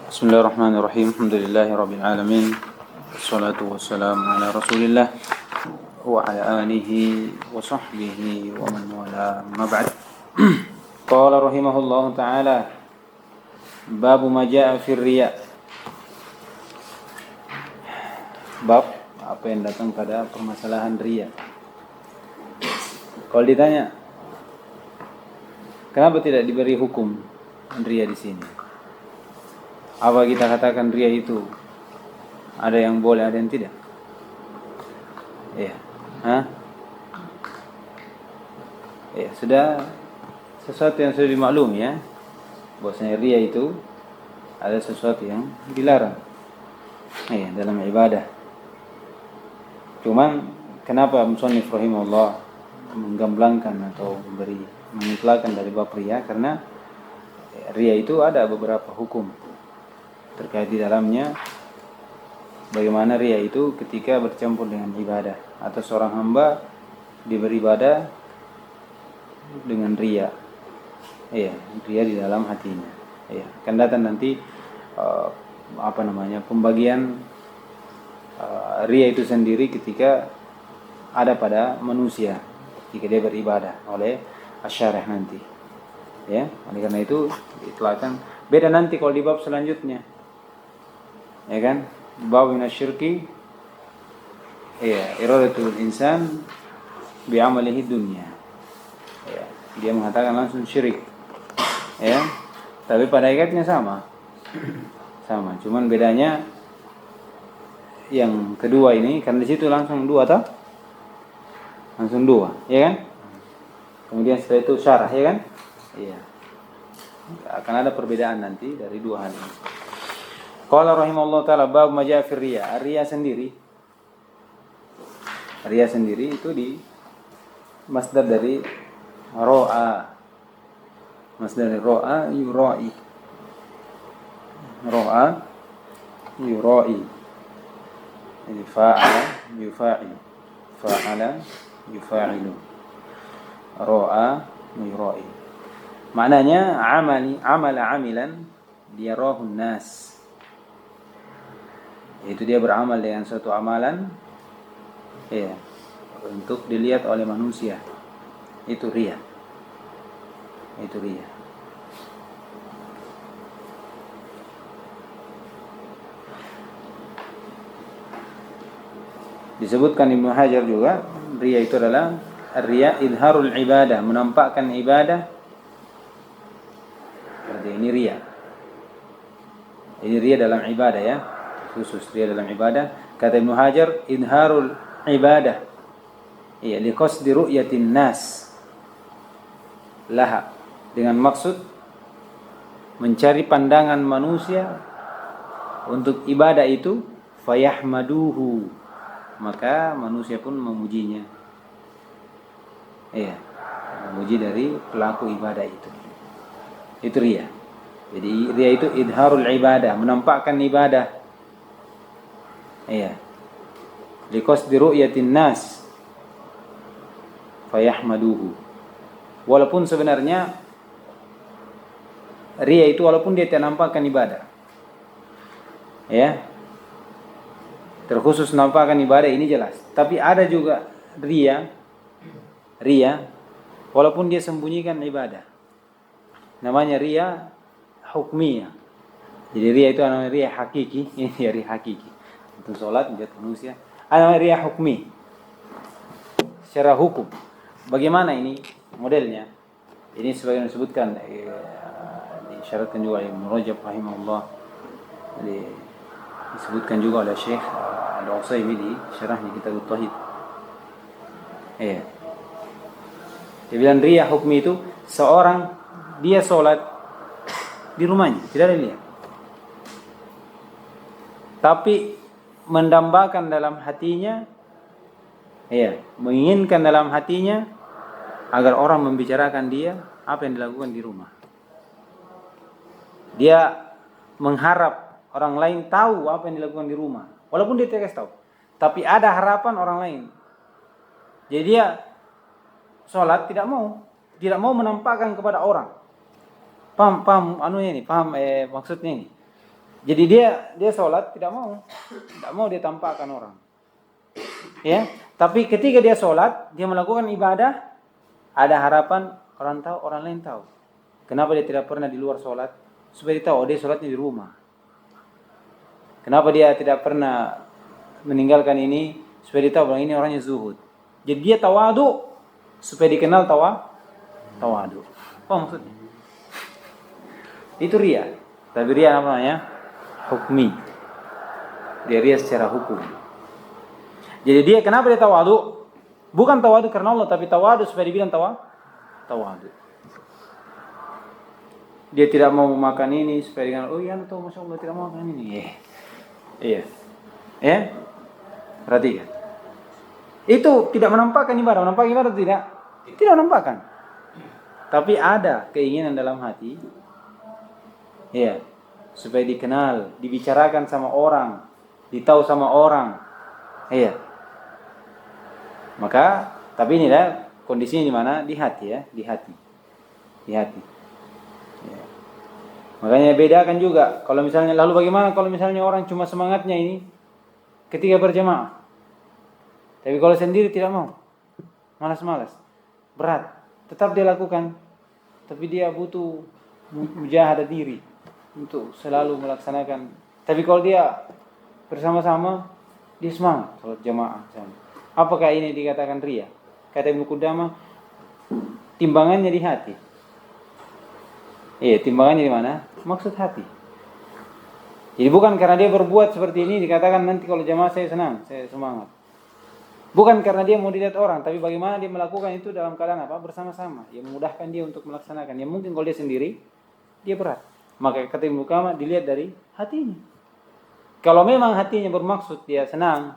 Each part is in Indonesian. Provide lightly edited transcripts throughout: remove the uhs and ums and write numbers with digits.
Bismillahirrahmanirrahim. Alhamdulillahi alamin. Wassalatu wassalamu ala Rasulillah wa ala alihi wa sahbihi wa man wala, ma ba'd. Qala rahimahullahu ta'ala, babu ma jaa'a fir riya. Bab apa yang datang pada permasalahan riya. Kalau ditanya, kenapa tidak diberi hukum riya di sini? Apa kita katakan riya itu ada yang boleh, ada yang tidak? Iya. Ya, sudah sesuatu yang sudah dimaklum ya. Bahwasanya riya itu ada sesuatu yang dilarang. Iya, dalam ibadah. Cuman kenapa musannif rahimahullah menggamblangkan atau mengitlaqkan dari bab riya? Karena riya itu ada beberapa hukum terkait di dalamnya, bagaimana riya itu ketika bercampur dengan ibadah, atau seorang hamba beribadah dengan riya. Iya, riya di dalam hatinya. Iya, akan datang nanti pembagian riya itu sendiri ketika ada pada manusia ketika dia beribadah oleh asyarih nanti. Ya, oleh karena itu itlaqkan beda nanti kalau di bab selanjutnya. Ya kan? Bab minasyirki, ya, iradatul insan bi'amalihi dunya. Ya, dia mengatakan langsung syirik. Ya. Tapi pada hakikatnya sama. Sama, cuman bedanya yang kedua ini karena di situ langsung dua toh? Langsung dua, ya kan? Kemudian setelah itu syarah, ya kan? Iya. Akan ada perbedaan nanti dari dua hal ini. Qala rahimahullah ta'ala bab ma jaa fi riya. Riya sendiri itu di masdar dari ra'a. Masdar dari ra'a yura'i. Ra'a yura'i. Jadi fa'ala yufa'i. Fa'ala yufa'ilu. Ra'a yura'i. Maknanya amilan liyarahu nas. Itu dia beramal dengan suatu amalan ya, untuk dilihat oleh manusia. Itu riya. Disebutkan Ibnu Hajar juga, riya itu adalah riya idharul ibadah, menampakkan ibadah. Berarti ini riya. Ini riya dalam ibadah ya. Khusus dia dalam ibadah. Kata Ibnu Hajar, idharul ibadah, iya, liqasdi ru'yatin nas laha, dengan maksud mencari pandangan manusia untuk ibadah itu, fayahmaduhu, maka manusia pun memujinya. Iya, memuji dari pelaku ibadah itu. Itu riya. Jadi riya itu idharul ibadah, menampakkan ibadah. Iya. Liqasdi ru'yatin nas fayahmaduhu. Walaupun sebenarnya riya itu walaupun dia tidak nampakkan ibadah. Ya. Terkhusus nampakkan ibadah ini jelas. Tapi ada juga riya walaupun dia sembunyikan ibadah. Namanya riya hukmiyah. Jadi riya itu namanya riya hakiki, ini riya hakiki. Untuk sholat menjadi manusia ada riya hukmi, secara hukum. Bagaimana ini modelnya? Ini sebagian disebutkan disyaratkan juga oleh Ibnu Rajab rahimahullah, disebutkan juga oleh Syekh Al-Utsaimin di syarahnya Kitab Tauhid. Iya. Dia bilang riya hukmi itu seorang dia sholat di rumahnya, tidak ada lihat, tapi mendambakan dalam hatinya, ya, menginginkan dalam hatinya agar orang membicarakan dia apa yang dilakukan di rumah. Dia mengharap orang lain tahu apa yang dilakukan di rumah, walaupun dia tidak tahu, tapi ada harapan orang lain. Jadi dia sholat tidak mau menampakkan kepada orang. Paham maksudnya ini. Jadi dia sholat tidak mau dia tampakkan orang. Ya, tapi ketika dia sholat, dia melakukan ibadah, ada harapan orang tahu, orang lain tahu. Kenapa dia tidak pernah di luar sholat? Supaya dia tahu, dia sholatnya di rumah. Kenapa dia tidak pernah meninggalkan ini? Supaya dia tahu bahwa ini orangnya zuhud. Jadi dia tawadu supaya dikenal tawadu. Apa maksudnya? Itu ria. Tapi ria apa namanya? Hukmi. Dia ria secara hukum. Jadi dia kenapa dia tawadu? Bukan tawadu karena Allah, tapi tawadu supaya dibilang tawadu. Dia tidak mau makan ini supaya dibilang, oh iya tahu masya Allah tidak mau makan ini. Iya. Perhatikan. Itu tidak menampakkan ibadah. Menampakkan ibadah tidak? Tidak menampakkan. Tapi ada keinginan dalam hati. Iya. Supaya dikenal, dibicarakan sama orang, ditahu sama orang. Iya. Maka, tapi ini lah kondisinya di mana? Di hati ya, di hati. Ya. Makanya bedakan juga. Kalau misalnya, lalu bagaimana kalau misalnya orang cuma semangatnya ini ketika berjamaah, tapi kalau sendiri tidak mau, malas-malas, berat, tetap dia lakukan, tapi dia butuh mujahadah diri untuk selalu melaksanakan. Tapi kalau dia bersama-sama, dia semangat salat jamaah. Apakah ini dikatakan ria? Kata Ibnu Qudamah, timbangannya di hati. Iya, timbangannya di mana? Maksud hati. Jadi bukan karena dia berbuat seperti ini dikatakan nanti kalau jamaah saya senang, saya semangat. Bukan karena dia mau dilihat orang, tapi bagaimana dia melakukan itu dalam keadaan apa? Bersama-sama. Yang memudahkan dia untuk melaksanakan. Yang mungkin kalau dia sendiri, dia berat. Maka kata Ibnu Qudamah dilihat dari hatinya. Kalau memang hatinya bermaksud dia senang,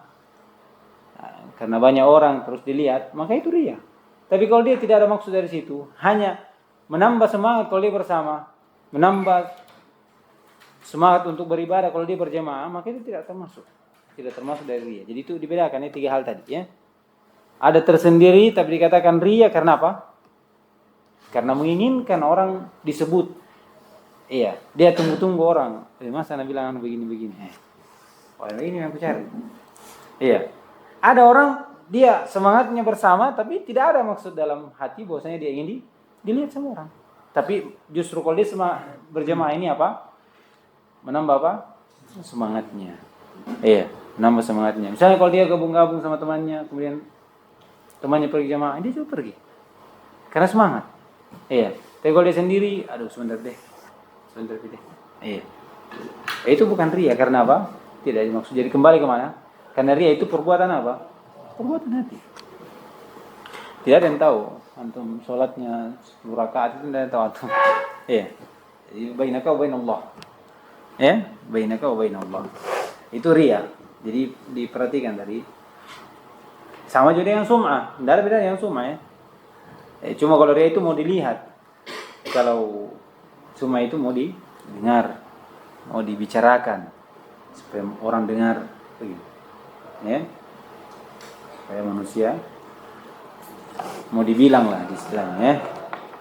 karena banyak orang terus dilihat, maka itu ria. Tapi kalau dia tidak ada maksud dari situ, hanya menambah semangat kalau dia bersama, menambah semangat untuk beribadah kalau dia berjamaah, maka itu tidak termasuk dari ria. Jadi itu dibedakan ya 3 hal tadi ya. Ada tersendiri tapi dikatakan ria karena apa? Karena menginginkan orang disebut. Iya, dia tunggu-tunggu orang. Masa Nabi bilang begini-begini. Ini yang aku cari. Iya. Ada orang dia semangatnya bersama tapi tidak ada maksud dalam hati bahwasanya dia ingin dilihat sama orang. Tapi justru kalau dia berjamaah ini apa? Menambah apa? Semangatnya. Iya, menambah semangatnya. Misalnya kalau dia gabung-gabung sama temannya, kemudian temannya pergi jamaah, dia juga pergi. Karena semangat. Iya. Tapi kalau dia sendiri, aduh sebentar deh. Iya. Itu bukan ria karena apa? Tidak dimaksud. Jadi kembali ke mana? Karena ria itu perbuatan apa? Perbuatan hati. Tidak ada yang tahu. Antum sholatnya 10 rakaat itu tidak ada yang tahu antum. Iya. Jadi bainaka wa bainallah. Ya, bainaka wa bainallah. Itu ria. Jadi diperhatikan tadi. Sama juga dengan sum'ah. Tidak ada beda yang sum'ah ya. Cuma kalau ria itu mau dilihat. Kalau sum'ah itu mau didengar, mau dibicarakan supaya orang dengar begitu. Ya. Supaya manusia mau dibilang lah istilahnya ya.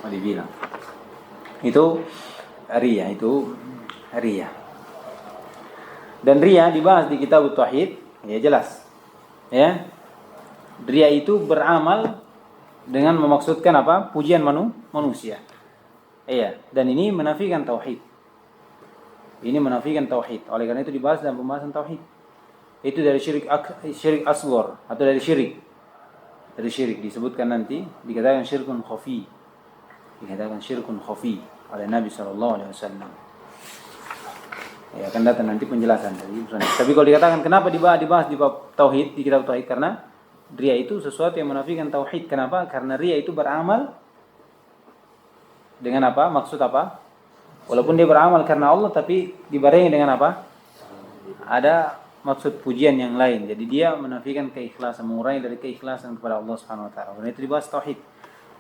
Mau dibilang. Itu ria, Dan ria dibahas di kitab Tauhid, ya jelas. Ya. Ria itu beramal dengan memaksudkan apa? Pujian manusia. Iya, dan ini menafikan tauhid. Ini menafikan tauhid. Oleh karena itu dibahas dalam pembahasan tauhid. Itu dari syirik asghar atau dari syirik. Dari syirik disebutkan nanti dikatakan syirkun khafi. Dikatakan syirkun khafi oleh Nabi sallallahu alaihi wasallam. Ya, akan datang nanti penjelasan dari itu. Tapi kalau dikatakan kenapa dibahas di bab tauhid, di kitab tauhid, karena ria itu sesuatu yang menafikan tauhid. Kenapa? Karena ria itu beramal dengan apa? Maksud apa? Walaupun dia beramal karena Allah, tapi dibarengi dengan apa? Ada maksud pujian yang lain. Jadi dia menafikan keikhlasan, mengurangi dari keikhlasan kepada Allah Subhanahu wa taala. Karena itu dibahas tauhid.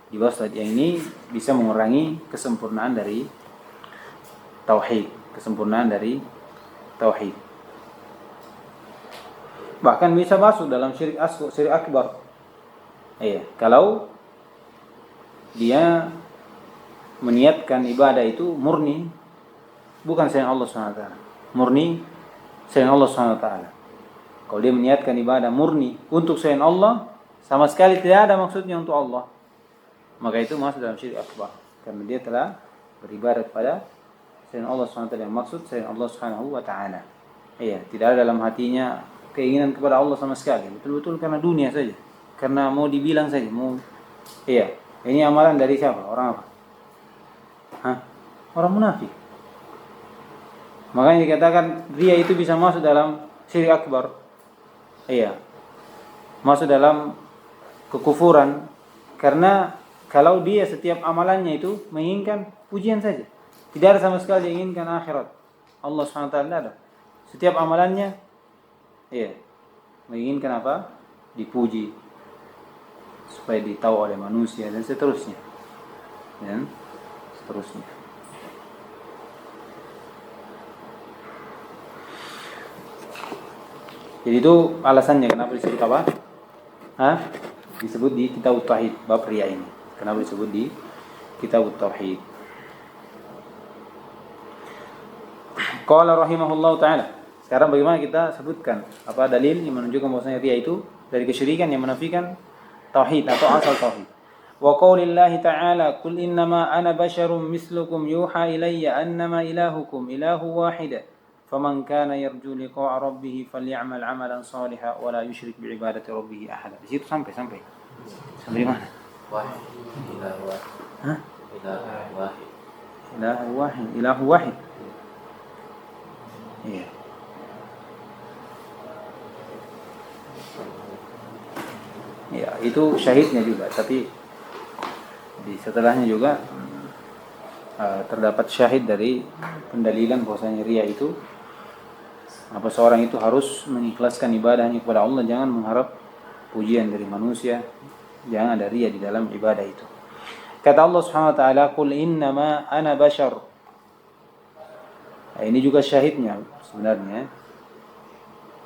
Dibahas tauhid yang ini bisa mengurangi kesempurnaan dari tauhid. Kesempurnaan dari tauhid. Bahkan bisa masuk dalam syirik akbar. Iya, kalau dia meniatkan ibadah itu murni bukan selain Allah SWT. murni selain Allah Subhanahu wa taala. Kalau dia meniatkan ibadah murni untuk selain Allah, sama sekali tidak ada maksudnya untuk Allah, maka itu masuk dalam syirik akbar. Karena dia telah beribadah kepada selain Allah Subhanahu wa taala, yang maksud selain Allah Subhanahu wa taala. Iya, tidak ada dalam hatinya keinginan kepada Allah sama sekali. Betul-betul karena dunia saja. Karena mau dibilang saja, mau iya. Ini amalan dari siapa? Orang apa? Hah? Orang munafik. Makanya dikatakan riya itu bisa masuk dalam syirik akbar. Iya. Masuk dalam kekufuran karena kalau dia setiap amalannya itu menginginkan pujian saja. Tidak ada sama sekali yang inginkan akhirat. Allah SWT ada. Setiap amalannya iya, menginginkan apa? Dipuji, supaya ditahu oleh manusia dan seterusnya. Dan seterusnya. Jadi itu alasannya kenapa disebut apa? Disebut di Kitab Tauhid bab riya ini. Kenapa disebut di Kitab Tauhid? Qala rahimahullahu taala. Sekarang bagaimana kita sebutkan apa dalil yang menunjukkan bahwasanya riya itu dari kesyirikan yang menafikan tauhid atau asal tauhid. Wa qaulillahi ta'ala qul innama ana basyarum mislukum yuha ilayya annama ilahukum ilahu wahid faman kana yarju liqa'a rabbih falyamal 'amalan shalihan wa la yusyrik bi ibadati rabbih ahada. Di situ sampai mana? Wahid. Ilahu wahid. Hah? Ilahu wahid. Ilahu wahid. Iya. Ya, itu syahidnya juga, tapi di setelahnya juga terdapat syahid dari pendalilan bahwasanya riya itu apa seorang itu harus mengikhlaskan ibadahnya kepada Allah, jangan mengharap pujian dari manusia, jangan ada riya di dalam ibadah itu. Kata Allah Subhanahu wa taala, "Qul innama ana bashar." Nah, ini juga syahidnya sebenarnya.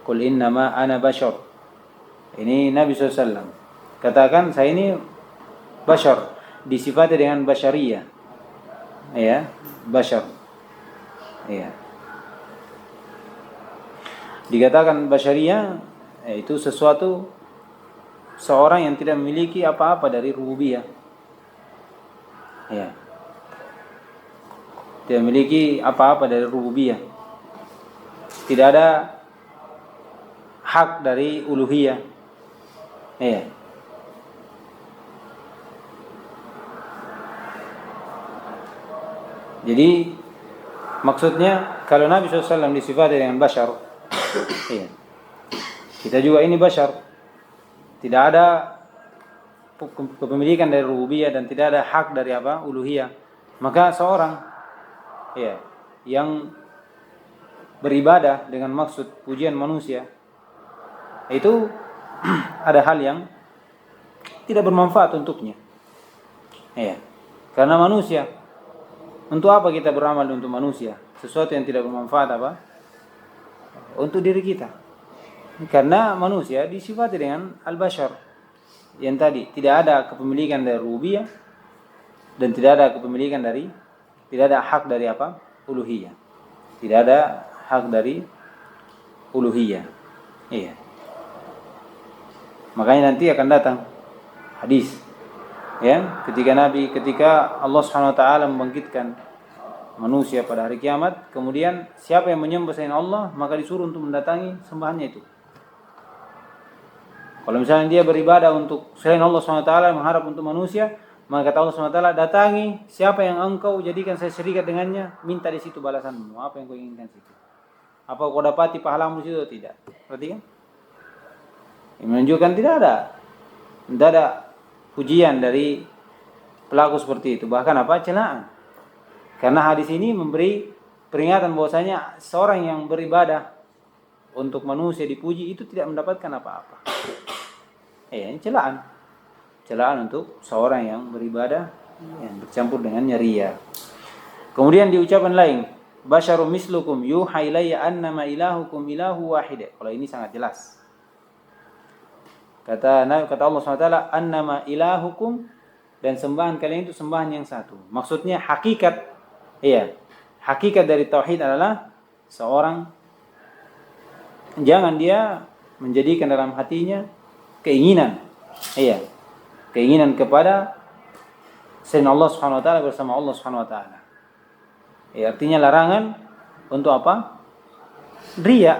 "Qul innama ana bashar." Ini Nabi SAW katakan, saya ini bashar, disifati dengan basyariyah. Ya, bashar. Ya. Dikatakan basyariyah itu sesuatu seorang yang tidak memiliki apa-apa dari rububiyah. Ya. Tidak memiliki apa-apa dari rububiyah. Tidak ada hak dari uluhiyah. Iya. Jadi maksudnya kalau Nabi SAW disifati dengan bashar, iya. Kita juga ini bashar. Tidak ada kepemilikan dari rububiyah dan tidak ada hak dari apa? Uluhiyah. Maka seorang iya, yang beribadah dengan maksud pujian manusia itu ada hal yang tidak bermanfaat untuknya. Iya. Karena manusia, untuk apa kita beramal untuk manusia? Sesuatu yang tidak bermanfaat apa? Untuk diri kita. Karena manusia disifati dengan al-bashar. Yang tadi, tidak ada kepemilikan dari rububiyah dan tidak ada hak dari apa? Uluhiyah. Tidak ada hak dari uluhiyah. Iya. Makanya nanti akan datang hadis, ya, ketika Allah Subhanahu wa taala membangkitkan manusia pada hari kiamat, kemudian siapa yang menyembah selain Allah, maka disuruh untuk mendatangi sembahannya itu. Kalau misalnya dia beribadah untuk selain Allah Subhanahu wa taala, mengharap untuk manusia, maka kata Allah Subhanahu wa taala, datangi siapa yang engkau jadikan saya syirikat dengannya, minta di situ balasanmu, apa yang kau inginkan situ. Apa kau dapati pahalamu situ atau tidak? Perhatikan. Yang menunjukkan tidak ada pujian dari pelaku seperti itu, bahkan apa? Celaan. Karena hadis ini memberi peringatan bahwasanya seorang yang beribadah untuk manusia dipuji itu tidak mendapatkan apa-apa. Ini celaan untuk seorang yang beribadah yang bercampur dengan riya. Kemudian diucapkan lain, basyarum mislukum yuha ilayya annama ilahukum ilahu wahid. Kalau ini sangat jelas. Kata Allah SWT, annama ilahukum, dan sembahan kalian itu sembahan yang satu. Maksudnya hakikat dari tauhid adalah seorang jangan dia menjadikan dalam hatinya keinginan, keinginan kepada selain Allah Subhanahu wa taala bersama Allah Subhanahu wa taala. Artinya larangan untuk apa? Riya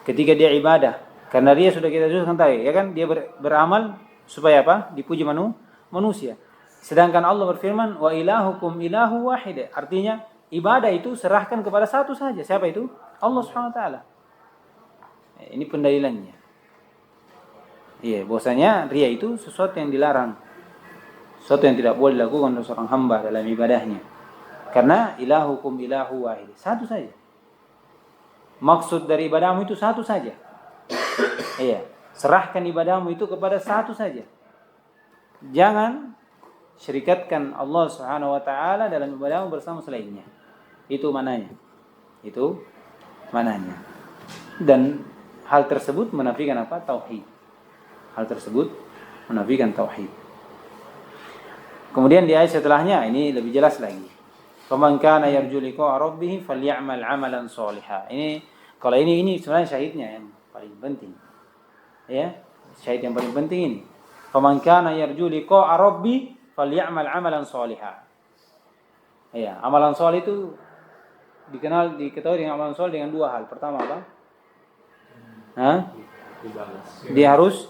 ketika dia ibadah. Karena riya sudah kita jelaskan tadi, ya kan? Dia beramal supaya apa? Dipuji manusia. Sedangkan Allah berfirman, "Wa ilahukum ilahu wahid." Artinya ibadah itu serahkan kepada satu saja. Siapa itu? Allah Subhanahu wa taala. Ini pendalilannya. Bahwasanya riya itu sesuatu yang dilarang. Sesuatu yang tidak boleh dilakukan oleh seorang hamba dalam ibadahnya. Karena ilahukum ilahu wahid. Satu saja. Maksud dari ibadahmu itu satu saja. Serahkan ibadahmu itu kepada satu saja. Jangan syirikatkan Allah Subhanahu wa taala dalam ibadahmu bersama selainnya. Itu mananya. Dan hal tersebut menafikan apa? Tauhid. Hal tersebut menafikan tauhid. Kemudian di ayat setelahnya ini lebih jelas lagi. Faman kana yarju liqa'a rabbih falyamal 'amalan shalihan. Kalau ini sebenarnya syahidnya yang paling penting. Syahid yang paling penting ini. Faman kana yarju liqa'a rabbih falyamal 'amalan shalihan. Amalan saleh itu diketahui dengan amalan saleh dengan dua hal. Pertama apa? Dia harus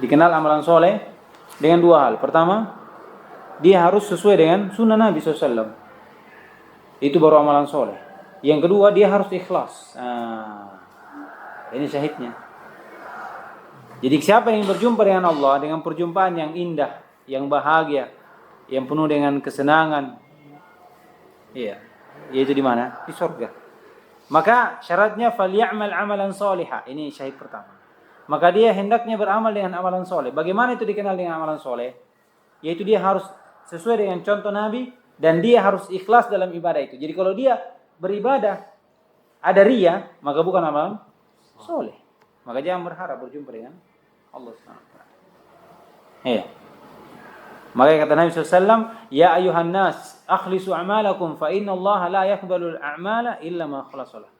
dikenal amalan soleh dengan dua hal. Pertama, dia harus sesuai dengan sunnah Nabi SAW. Itu baru amalan soleh. Yang kedua, dia harus ikhlas. Ini syahidnya. Jadi siapa yang berjumpa dengan Allah dengan perjumpaan yang indah, yang bahagia, yang penuh dengan kesenangan, yaitu di mana? Di surga. Maka syaratnya falyamal amalan shaliha. Ini syahid pertama. Maka dia hendaknya beramal dengan amalan soleh. Bagaimana itu dikenal dengan amalan soleh? Yaitu dia harus sesuai dengan contoh Nabi dan dia harus ikhlas dalam ibadah itu. Jadi kalau dia beribadah ada riya, maka bukan amalan soleh. Maka jangan berharap berjumpa dengan Allah SWT. Maka kata Nabi SAW, "Ya ayuhan nas, akhlisu a'malakum fa inna Allah la yaqbalu al-a'mala illa ma khalasalah."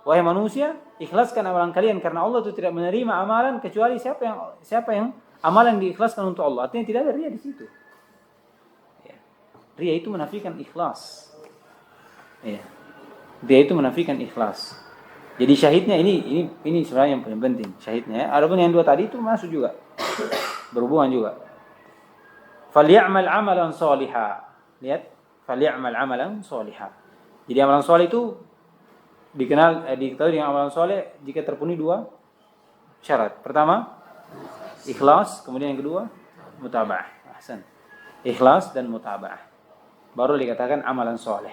Wahai manusia, ikhlaskan amalan kalian karena Allah itu tidak menerima amalan kecuali siapa yang amalan diikhlaskan untuk Allah. Artinya tidak ada riya di situ. Riya itu menafikan ikhlas. Riya itu menafikan ikhlas. Jadi syahidnya ini sebenarnya yang paling penting, syahidnya. Adapun yang dua tadi itu masuk juga. Berhubungan juga. Falyamal amalan shaliha. Lihat, falyamal amalan shaliha. Jadi amalan saleh itu diketahui dengan amalan soleh jika terpenuhi dua syarat. Pertama, ikhlas. Kemudian yang kedua, mutaba'ah. Ahsan. Ikhlas dan mutaba'ah. Baru dikatakan amalan soleh.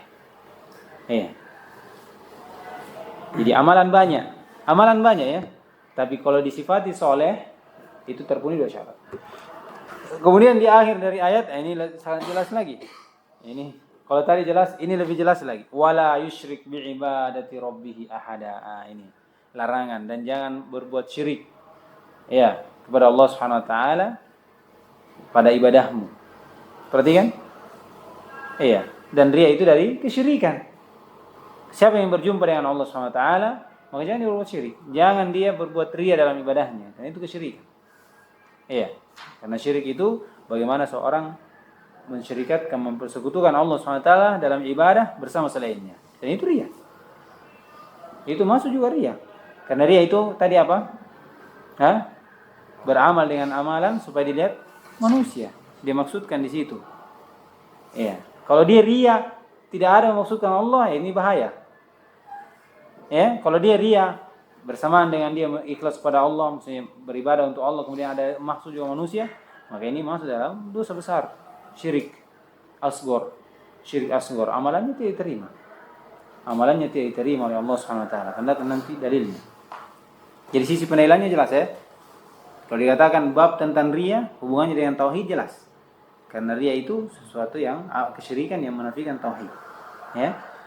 Jadi amalan banyak ya. Tapi kalau disifati soleh, itu terpenuhi dua syarat. Kemudian di akhir dari ayat, ini sangat jelas lagi. Kalau tadi jelas, ini lebih jelas lagi. Wala yusyrik bi'ibadati rabbih ahada. Ini larangan dan jangan berbuat syirik kepada Allah Subhanahu wa taala pada ibadahmu. Perhatikan? Dan riya itu dari kesyirikan. Siapa yang berjumpa dengan Allah Subhanahu wa taala, maka jangan dia berbuat syirik. Jangan dia berbuat riya dalam ibadahnya, karena itu kesyirikan. Karena syirik itu bagaimana seorang mensyirikatkan, mempersekutukan Allah SWT dalam ibadah bersama selainnya. Dan itu riya. Itu masuk juga riya. Karena riya itu tadi apa? Beramal dengan amalan supaya dilihat manusia. Dia maksudkan di situ. Kalau dia riya tidak ada maksudkan Allah, ini bahaya. Kalau dia riya bersamaan dengan dia ikhlas pada Allah, maksudnya beribadah untuk Allah, kemudian ada maksud juga manusia, maka ini masuk dalam dosa besar. Syirik asghar. Amalannya tidak diterima. Amalannya tidak diterima oleh Allah Subhanahu wa taala. Anda nanti dalilnya. Jadi sisi penilaiannya jelas ya. Kalau dikatakan bab tentang riya, hubungannya dengan tauhid jelas. Karena riya itu sesuatu yang kesyirikan yang menafikan tauhid.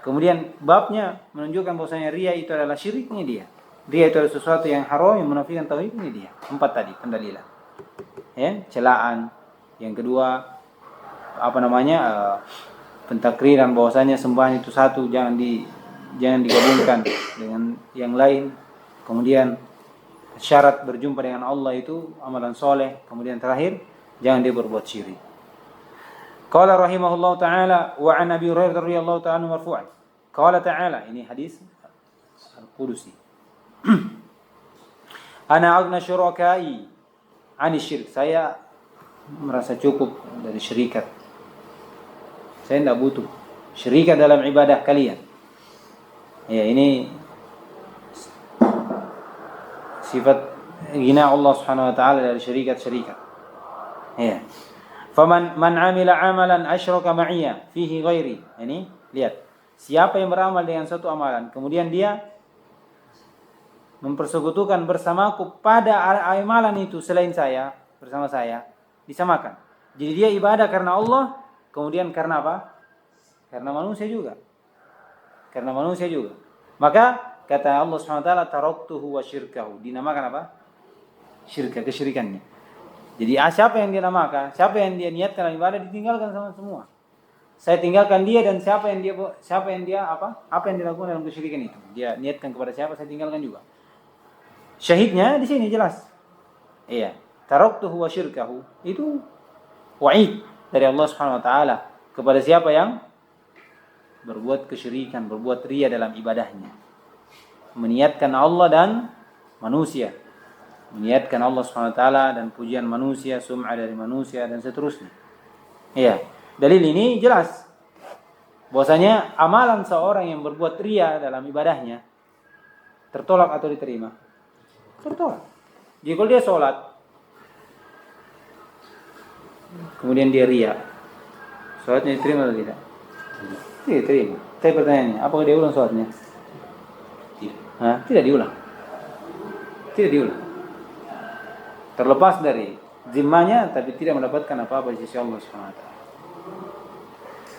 Kemudian babnya menunjukkan bahwasanya riya itu adalah syiriknya dia. Riya itu adalah sesuatu yang haram yang menafikan tauhid, ini dia. 4 tadi pendalilan. Celaan. Yang kedua pentakriran bahwasanya sembahan itu satu, jangan digabungkan dengan yang lain. Kemudian syarat berjumpa dengan Allah itu amalan soleh. Kemudian terakhir, jangan dia berbuat syirik. Qala rahimahullahu ta'ala wa an Abi Hurairah radhiyallahu ta'ala marfu'an. Qala ta'ala, ini hadis al-Qudusi. Ana aghna syurakai 'ani syirk. Saya merasa cukup dari syirikat. Saya tidak butuh syirikat dalam ibadah kalian. Ya, ini sifat ghina Allah Subhanahu wa taala dari syirikat-syirikat. Ya. Faman amila amalan asyraka ma'iyya fihi ghairi. Ini lihat. Siapa yang beramal dengan satu amalan kemudian dia mempersekutukan bersamaku pada amalan itu selain saya, bersama saya, disamakan. Jadi dia ibadah karena Allah, kemudian karena apa? Karena manusia juga. Karena manusia juga. Maka kata Allah SWT, taraktuhu wa syirkahu. Dinamakan apa? Syirka, kesyirikannya. Jadi siapa yang dia namakan, siapa yang dia niatkan dalam ibadah, ditinggalkan sama semua. Saya tinggalkan dia, dan siapa yang dia apa yang dilakukan dalam kesyirikan itu. Dia niatkan kepada siapa, saya tinggalkan juga. Syahidnya di sini jelas. Iya, taraktuhu wa syirkahu itu wa'id dari Allah Subhanahu wa taala kepada siapa yang berbuat kesyirikan, berbuat riya dalam ibadahnya. Meniatkan Allah dan manusia. Meniatkan Allah Subhanahu wa taala dan pujian manusia, sum'ah dari manusia dan seterusnya. Iya, dalil ini jelas bahwasanya amalan seorang yang berbuat riya dalam ibadahnya tertolak atau diterima? Tertolak. Jadi kalau dia sholat kemudian dia riya, sholatnya diterima atau tidak? Tidak diterima. Tapi pertanyaannya, apakah dia ulang sholatnya? Tidak diulang. Tidak diulang. Terlepas dari zimmahnya, tapi tidak mendapatkan apa-apa di sisi Allah Subhanahu wa taala.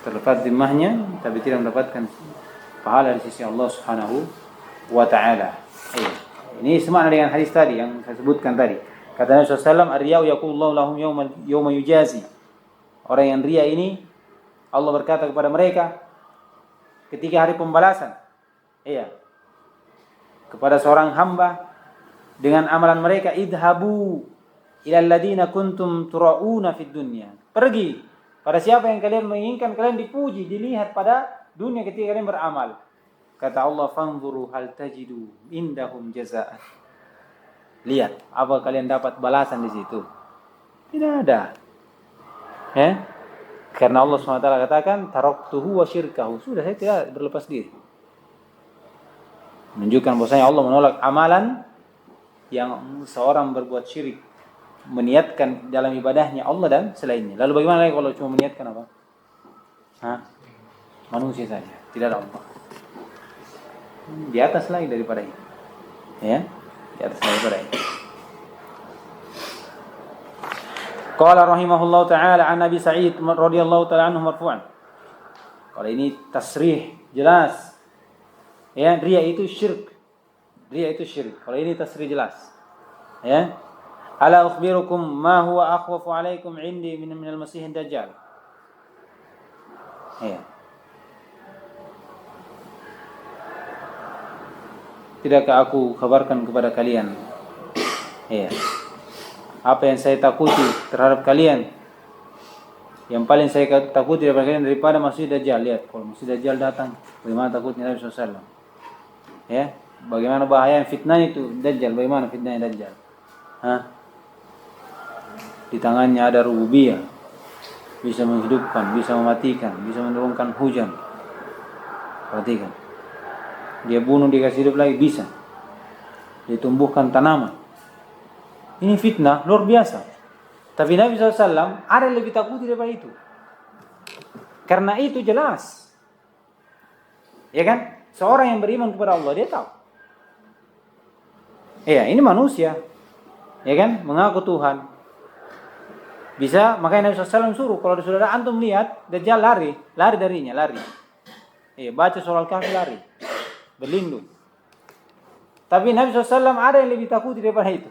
Terlepas zimmahnya, tapi tidak mendapatkan pahala di sisi Allah Subhanahu wa taala. Ini semakna dengan hadis tadi yang saya sebutkan tadi. Kata Nabi SAW, "Ar-riya'u yaqulullahu lahum yawma yujazi." Orang yang riya ini Allah berkata kepada mereka ketika hari pembalasan. Iya. Kepada seorang hamba dengan amalan mereka, idhabu ilal ladina kuntum tura'una fid dunya. Pergi pada siapa yang kalian menginginkan kalian dipuji, dilihat pada dunia ketika kalian beramal. Kata Allah, fanzuru hal tajidu indahum jazaan. Lihat, apa kalian dapat balasan di situ? Tidak ada. Karena Allah SWT katakan, taraktuhu wa syirkahu. Sudah, saya tidak berlepas diri. Menunjukkan bahwasanya Allah menolak amalan yang seorang berbuat syirik, meniatkan dalam ibadahnya Allah dan selainnya. Lalu bagaimana lagi kalau cuma meniatkan apa? Manusia saja, tidak ada Allah. Di atas lagi daripada itu. Ya, di atas lagi daripada itu. Qala rahimahullahu ta'ala an Nabi Sa'id radhiyallahu ta'ala anhu marfu'an. Kalau ini tasrih jelas. Ya, riya itu syirik. Riya itu syirik. Kalau ini tasrih jelas. Ya. Ala ukhbirukum ma huwa akhwafu alaikum indi min al-masih ad-dajjal. Ya. Tidakkah aku kabarkan kepada kalian? Ya. Apa yang saya takuti terhadap kalian? Yang paling saya takuti daripada kalian daripada Masih Dajjal. Lihat, kalau Masih Dajjal datang, bagaimana takutnya Nabi SAW. Ya, bagaimana bahaya fitnah itu Dajjal, bagaimana fitnahnya Dajjal. Di tangannya ada rububiyah, bisa menghidupkan, bisa mematikan, bisa menurunkan hujan. Perhatikan. Dia bunuh, dikasih hidup lagi, bisa. Dia tumbuhkan tanaman. Ini fitnah luar biasa. Tapi Nabi SAW ada yang lebih takuti daripada itu. Karena itu jelas. Ya kan? Seorang yang beriman kepada Allah, dia tahu. Iya, ini manusia. Ya kan? Mengaku Tuhan. Bisa, makanya Nabi SAW suruh, kalau saudara antum lihat, Dajjal lari darinya, lari. Iya, baca surah Al-Kahfi, lari. Berlindung. Tapi Nabi SAW ada yang lebih takuti daripada itu.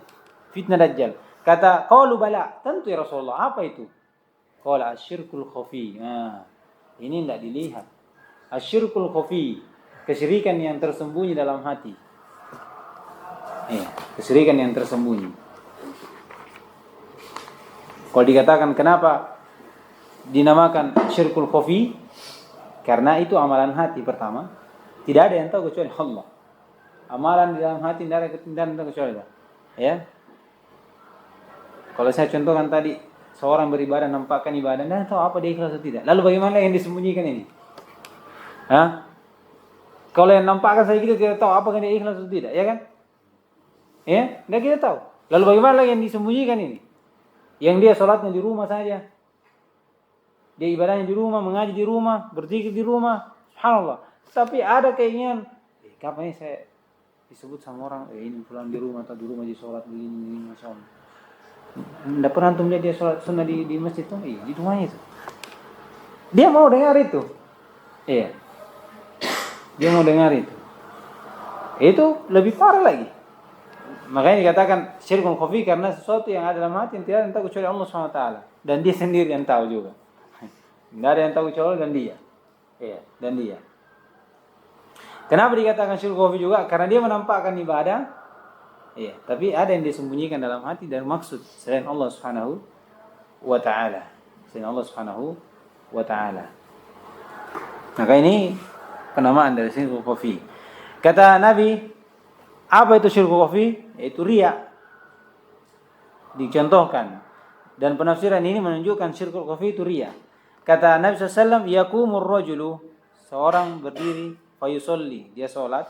Fitnah Dajjal. Kata, qalu bala, tentu ya Rasulullah, apa itu? Qala asyirkul khafi. Ini tidak dilihat. Asyirkul khafi, kesyirikan yang tersembunyi dalam hati. Kesyirikan yang tersembunyi. Kalau dikatakan kenapa dinamakan syirkul khafi, karena itu amalan hati pertama. Tidak ada yang tahu kecuali Allah. Amalan di dalam hati tidak ada yang tahu kecuali Allah. Ya. Kalau saya contohkan tadi, seorang beribadah nampakkan ibadah, dan tahu apa dia ikhlas atau tidak. Lalu bagaimana yang disembunyikan ini? Hah? Kalau yang nampakkan saya kita tidak tahu apakah dia ikhlas atau tidak, ya kan? Ya, tidak kita tahu. Lalu bagaimana yang disembunyikan ini? Yang dia sholatnya di rumah saja, dia ibadahnya di rumah, mengaji di rumah, berzikir di rumah, subhanallah. Tapi ada keinginan, kapan ini saya disebut sama orang, ini pulang di rumah atau di rumah di sholat begini, masya Allah. Tidak pernah antum lihat dia sholat sunnah di masjid tuh, di rumahnya itu. Dia mau dengar itu, iya. Dia mau dengar itu. Itu lebih parah lagi. Makanya dikatakan syirkul khafi karena sesuatu yang ada dalam hati yang tidak ada yang tahu kecuali Allah SWT. Dan dia sendiri yang tahu juga. Tidak ada yang tahu kecuali dan dia. Iya, dan dia. Kenapa dikatakan syirkul khafi juga? Karena dia menampakkan ibadah. Iya, tapi ada yang disembunyikan dalam hati dan maksud selain Allah Subhanahu wa taala. Selain Allah Subhanahu wa taala. Maka ini penamaan dari syirkul khafi. Kata Nabi, apa itu syirkul khafi? Yaitu riya. Dicontohkan. Dan penafsiran ini menunjukkan syirkul khafi itu riya. Kata Nabi SAW, yakumur rajulu, seorang berdiri, fayusolli, dia sholat,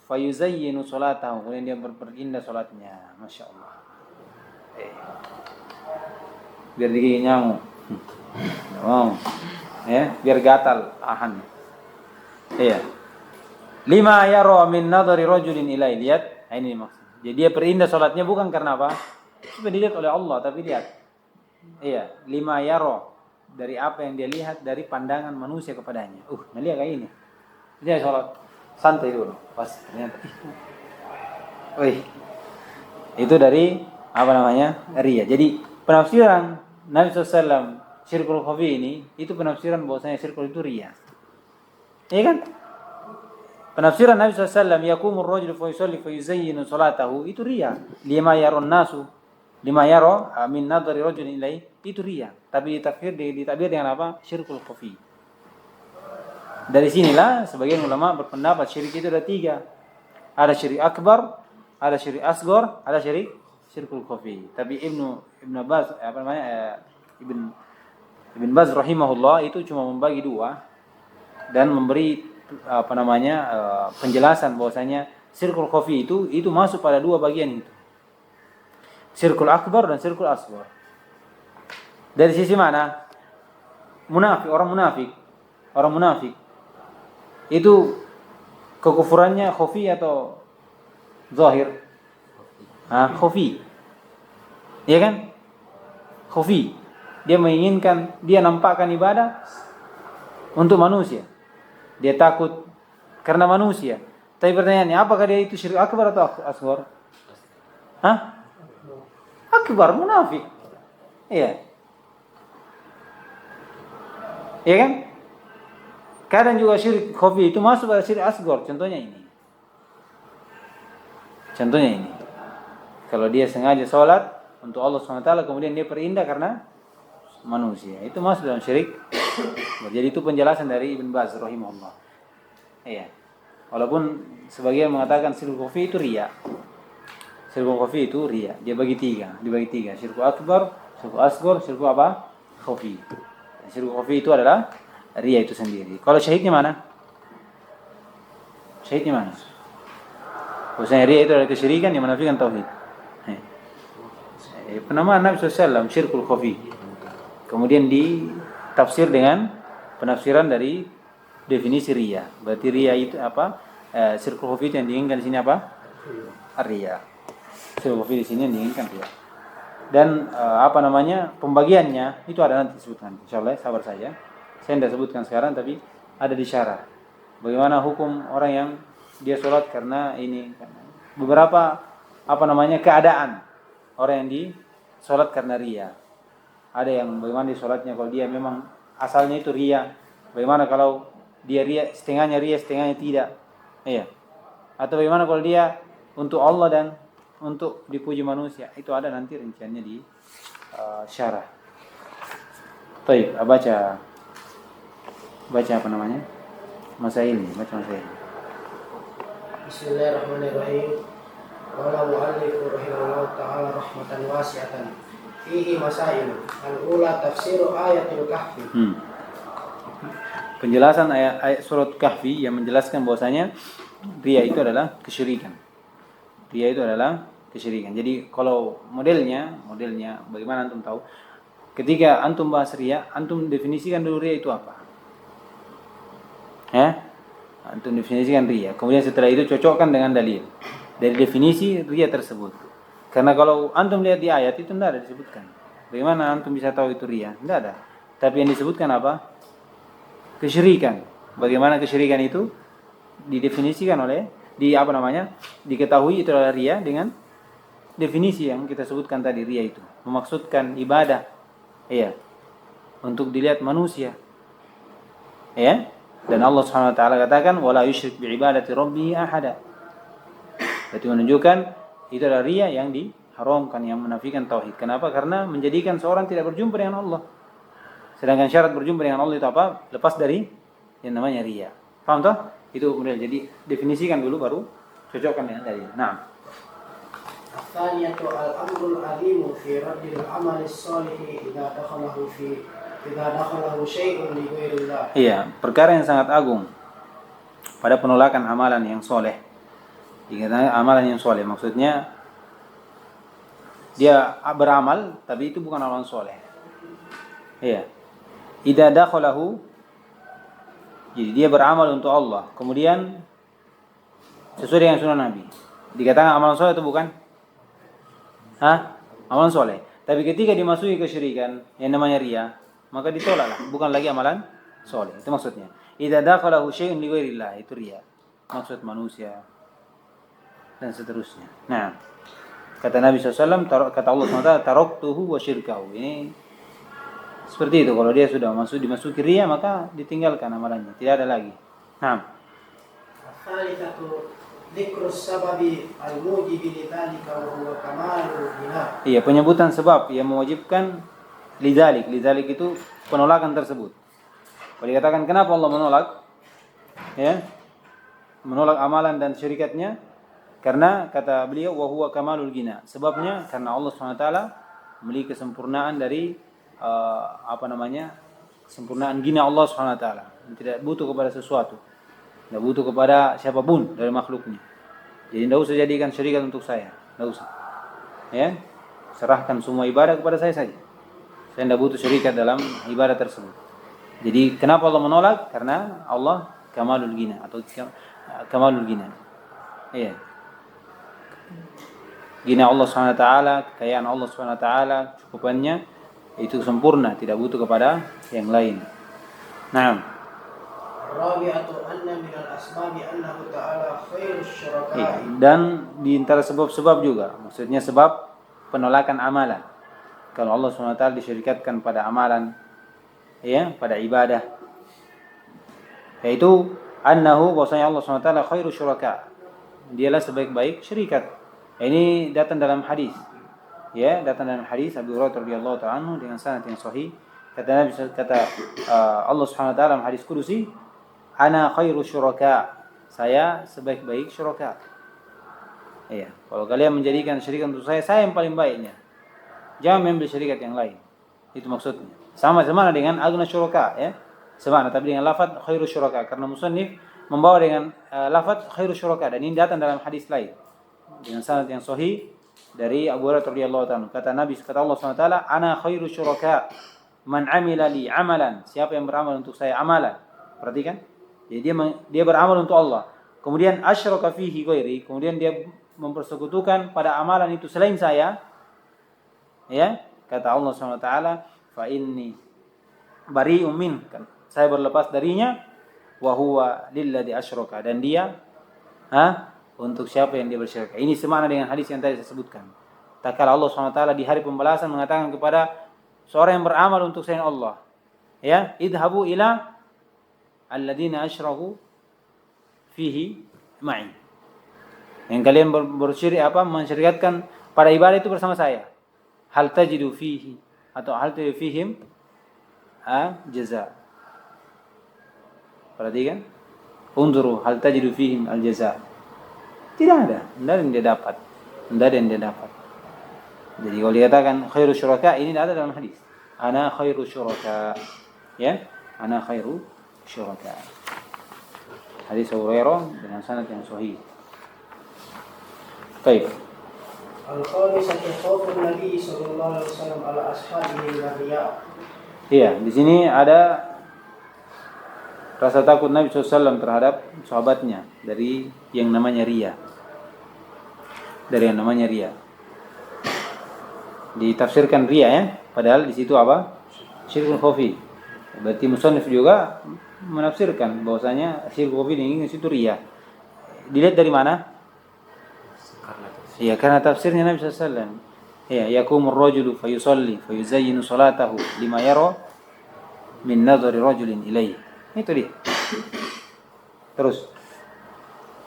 fayuzayyinu sholatahu, kemudian dia berperindah sholatnya, masya Allah. Biar digigit nyamuk, biar gatal ahan. Lima yaro min nadhari rajulin ilai, lihat, ini maksud. Jadi dia perindah sholatnya bukan karena apa? Supaya dilihat oleh Allah, tapi lihat. Lima yaro, dari apa yang dia lihat dari pandangan manusia kepadanya. Melihat kayak ini. Dia sholat santai dulu, pas ternyata itu dari apa namanya? Riya. Jadi penafsiran Nabi SAW syirkul khafi ini itu penafsiran bahwasanya syirkul itu riya. Iya kan? Penafsiran Nabi SAW yakumur rajulu fa yusalli fa yuzayyinu salatahu itu riya. Lima yaron nasu, lima yaro min nadhari rajulin ilai itu riya. Tapi ditakbir dengan apa? Syirkul khafi. Dari sinilah sebagian ulama berpendapat syirik itu ada 3. Ada syirik akbar, ada syirik asghar, ada syirkul khafi. Tapi Ibn Baz Ibn Baz rahimahullah itu cuma membagi 2 dan memberi penjelasan bahwasanya syirkul khafi itu masuk pada 2 bagian itu. Syirkul akbar dan syirkul asghar. Dari sisi mana? Orang munafik itu kekufurannya khafi atau zahir? Khafi. Iya kan? Khafi. Dia menginginkan, dia nampakkan ibadah untuk manusia. Dia takut karena manusia. Tapi pertanyaannya, apakah dia itu syirik akbar atau asghar? Akbar, munafik. Iya. Iya kan? Kadang juga syirik khafi itu masuk pada syirik asghar. Contohnya ini. Kalau dia sengaja sholat untuk Allah SWT kemudian dia perindah karena manusia, itu masuk dalam syirik. Jadi itu penjelasan dari Ibn Baz rahimahullah. Iya. Walaupun sebagian mengatakan syirkul khafi itu riya. Syirkul khafi itu riya. Dia dibagi tiga. Syirkul akbar, syirkul asghar, syirkul apa? Khafi. Syirkul khafi itu adalah riya itu sendiri. Kalau syahidnya mana? Bahwasanya riya itu adalah kesyirikan yang menafikan tauhid. Penamaan Nabi SAW syirkul khafi. Kemudian ditafsir dengan penafsiran dari definisi riya. Berarti riya itu apa? Syirkul khafi yang diinginkan di sini apa? Riya. Syirkul khafi di sini yang diinginkan riya. Dan pembagiannya itu ada nanti disebutkan. Insyaallah sabar saja. Saya tidak sebutkan sekarang tapi ada di syarah. Bagaimana hukum orang yang dia sholat karena ini, beberapa keadaan orang yang di sholat karena riya. Ada yang bagaimana di sholatnya kalau dia memang asalnya itu ria? Bagaimana kalau dia ria, setengahnya tidak? Iya. Atau bagaimana kalau dia untuk Allah dan untuk dipuji manusia? Itu ada nanti rinciannya di syarah. Baik, baca apa namanya? Masail, baca masail. Bismillahirrahmanirrahim. Qala mu'allif rahimahullah ta'ala rahmatan wasi'atan. Fihi masail. Al-ula tafsir ayatul kahfi. Penjelasan ayat surat Kahfi yang menjelaskan bahwasanya ria itu adalah kesyirikan. Ria itu adalah kesyirikan. Jadi kalau modelnya bagaimana antum tahu? Ketika antum bahas ria, antum definisikan dulu ria itu apa? Antum definisikan ria. Kemudian setelah itu cocokkan dengan dalil dari definisi ria tersebut. Karena kalau antum lihat di ayat itu tidak ada disebutkan. Bagaimana antum bisa tahu itu ria? Tidak ada. Tapi yang disebutkan apa? Kesyirikan. Bagaimana kesyirikan itu didefinisikan diketahui itu adalah ria dengan definisi yang kita sebutkan tadi. Ria itu memaksudkan ibadah, untuk dilihat manusia, dan Allah Subhanahu wa taala katakan wala yusyrik bi ibadati rabbih ahada. Berarti menunjukkan itu adalah ria yang diharamkan, yang menafikan tauhid. Kenapa? Karena menjadikan seorang tidak berjumpa dengan Allah. Sedangkan syarat berjumpa dengan Allah itu apa? Lepas dari yang namanya riya. Paham toh? Itu kemudian jadi definisikan dulu baru cocokkan dengan dalil. Nah. Tsaniyatu al-amrul azimu fi raddil amali shalih idza dakhalahu syai'un li ghairillah. Iya, perkara yang sangat agung pada penolakan amalan yang soleh. Dikatakan amalan yang soleh maksudnya dia beramal tapi itu bukan amalan soleh. Iya. Idza dakhalahu, jadi dia beramal untuk Allah, kemudian sesuai dengan sunnah Nabi. Dikatakan amalan soleh itu bukan? Amalan soleh. Tapi ketika dimasuki kesyirikan yang namanya riya, maka ditolaklah, bukan lagi amalan soleh. Itu maksudnya. Idza dakhalahu syai'un li ghairillah, itu riya. Maksud manusia dan seterusnya. Nah, kata Nabi SAW, kata Allah SWT, taraktuhu wa syirkahu. Ini seperti itu, kalau dia sudah dimasuki riya maka ditinggalkan amalannya, tidak ada lagi. Nah. Al-thalithatu dzikrus sababi al-mujibi lidzalika wa huwa kamalul ghina. Iya, penyebutan sebab yang mewajibkan lidzalik. Lidzalik itu penolakan tersebut. Kalau dikatakan kenapa Allah menolak? Menolak amalan dan syirikatnya karena kata beliau wa huwa kamalul ghina. Sebabnya karena Allah SWT memiliki kesempurnaan dari kesempurnaan gina Allah Subhanahu wa taala. Tidak butuh kepada sesuatu. Tidak butuh kepada siapapun dari makhluknya. Jadi tidak usah jadikan syirikat untuk saya. Tidak usah. Serahkan semua ibadah kepada saya saja. Saya tidak butuh syirikat dalam ibadah tersebut. Jadi kenapa Allah menolak? Karena Allah kamalul gina atau kamalul gina. Gina Allah Subhanahu wa taala, kekayaan Allah Subhanahu wa taala, cukupannya itu sempurna, tidak butuh kepada yang lain. Naam. Rabi'atu anna min al-asbabi annahu ta'ala khairus syuraka'i. Dan di antara sebab-sebab juga, maksudnya sebab penolakan amalan. Kalau Allah SWT disyirikatkan pada amalan, pada ibadah, yaitu annahu, bahwasanya Allah SWT khairus syuraka. Dialah sebaik-baik syirikat. Ini datang dalam hadis. Datang dalam hadis Abu Hurairah radhiyallahu ta'ala anhu dengan sanad yang sahih. Kata Allah Subhanahu wa taala dalam hadis kudusi, ana khairu syuraka. Saya sebaik-baik syuraka. Kalau kalian menjadikan syirikat untuk saya yang paling baiknya. Jangan mengambil syirikat yang lain. Itu maksudnya. Sama dengan agna syuraka, Sama tapi dengan lafaz khairu syuraka karena musannif membawa dengan lafaz khairu syuraka dan ini datang dalam hadis lain dengan sanad yang sahih dari Abu Hurairah radhiyallahu ta'ala. Kata Allah SWT, ana khairu syuraka man amila li amalan. Siapa yang beramal untuk saya amalan. Perhatikan. Jadi dia beramal untuk Allah. Kemudian asyraka fihi ghairi, kemudian dia mempersekutukan pada amalan itu selain saya. Kata Allah SWT, fa inni bari'um min. Saya berlepas darinya wa huwa lilladzi asyraka, dan dia untuk siapa yang dia bersyirik. Ini semakna dengan hadis yang tadi saya sebutkan. Tak kala Allah SWT di hari pembalasan mengatakan kepada seorang yang beramal untuk selain Allah, Ya, idhabu ila alladziina asyraku fihi ma'i. Yang kalian bersyirik mensyiriatkan pada ibadah itu bersama saya. Hal tajidu fihi atau hal tajidu fihim jaza. Perhatikan. Unzuru hal tajidu fihim al jaza. Tidak ada yang dia dapat. Tidak ada yang dia dapat. Jadi kalau dikatakan khairu syuraka, ini ada dalam hadis. Ana khairu syuraka. Ya, ana khairu syuraka. Hadis Abu Hurairah dengan sanad yang sahih. Baik. Al-khamisatu khaufun Nabi sallallahu alaihi wasallam ala ashabihi riya. Iya, di sini ada rasa takut Nabi SAW terhadap sahabatnya dari yang namanya riya. Dari yang namanya riya. Ditafsirkan riya ya, padahal di situ apa? Syirkul khafi. Berarti musannif juga menafsirkan bahwasanya syirkul khafi ini di situ riya. Dilihat dari mana? Iya, karena tafsirnya Nabi SAW. Ya, yakumur rajulu fayusalli fayuzayyinu salatahu lima yara min nadhari rajulin ilaihi. Itu dia. Terus.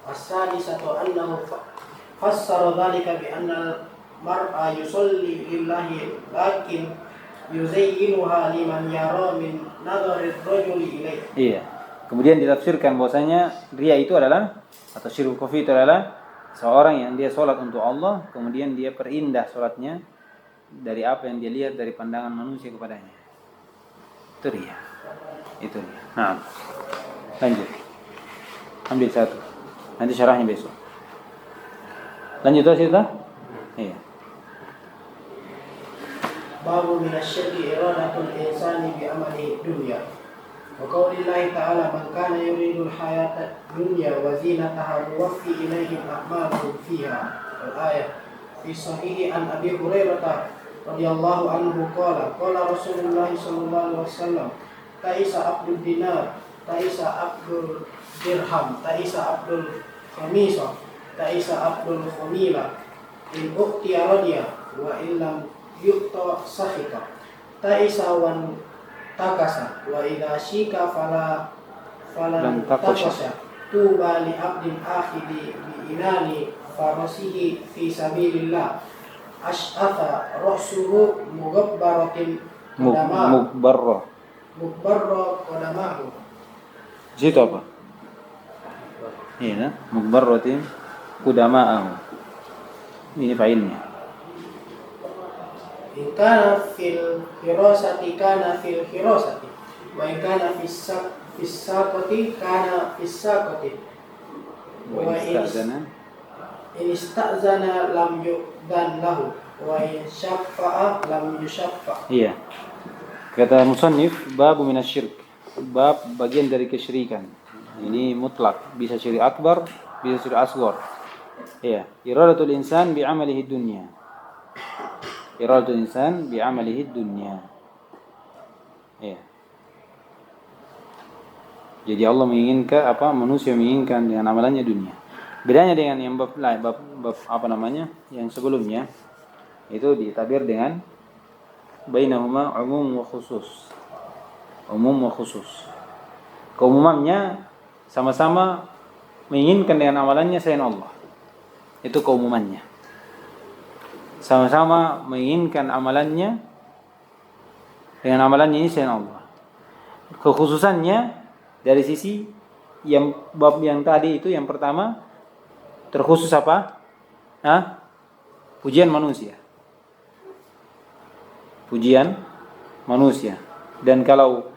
As-sadisatu annahu fassara dhalika bi anna mar'a yusalli lillahi lakin yuzayyinuha liman yara min nadhari rajuli ilaihi. Iya. Kemudian ditafsirkan bahwasanya riya itu adalah atau syirkul khafi itu adalah seorang yang dia sholat untuk Allah, kemudian dia perindah sholatnya dari apa yang dia lihat dari pandangan manusia kepadanya. Itu riya. Itu dia. Nah, lanjut. Ambil satu. Nanti syarahnya besok. Lanjut terus kita? Iya. Babu minasyirki iradatul insani bi amalihi dunya. Wa qaulillahi ta'ala man kana yuridul hayata dunya wa zinataha nuwaffi ilaihim a'malahum fiha. Al-ayah fi sahihi an Abi Hurairah radhiyallahu anhu qala Rasulullah sallallahu alaihi wasallam Ta'isa abdul dinar, ta'isa abdul dirham, ta'isa abdul khamisah, ta'isa abdul khumila. In uqtiya radiya, wa illam yukta sahika. Ta'isa wan takasa, wa idha shika falan takasa. Tuba li abdin akhidi bi inani farasihi fi sabilillah. Ash'atha ra'suhu mugabbaratin Mukbarra qadamahu. Situ apa? Iya, mukbarratin qudama'ahu. Ini fa'ilnya. In kana fil hirasati kana fil hirasati. Wa in kana fis saqati kana fis saqati. Wa in ista'zana lam yu'dan lahu. Wa in syaffa'a lam yushaffa'. Iya. Kata musannif, babu minasyirk, bab bagian dari kesyirikan. Ini mutlak, bisa syirik akbar, bisa syirik asghar. Ya, iradatul insan bi amalihi dunya. Iradatul insan bi amalihi dunya. Ya. Jadi Allah menginginkan manusia menginginkan dengan amalannya dunia. Bedanya dengan yang bab yang sebelumnya itu ditabir dengan bainahuma umum wa khusus. Umum wa khusus. Keumumannya sama-sama menginginkan dengan amalannya selain Allah. Itu keumumannya. Sama-sama menginginkan amalannya dengan amalannya ini selain Allah. Kekhususannya dari sisi yang bab yang tadi itu yang pertama terkhusus apa? Pujian manusia. Pujian manusia. Dan kalau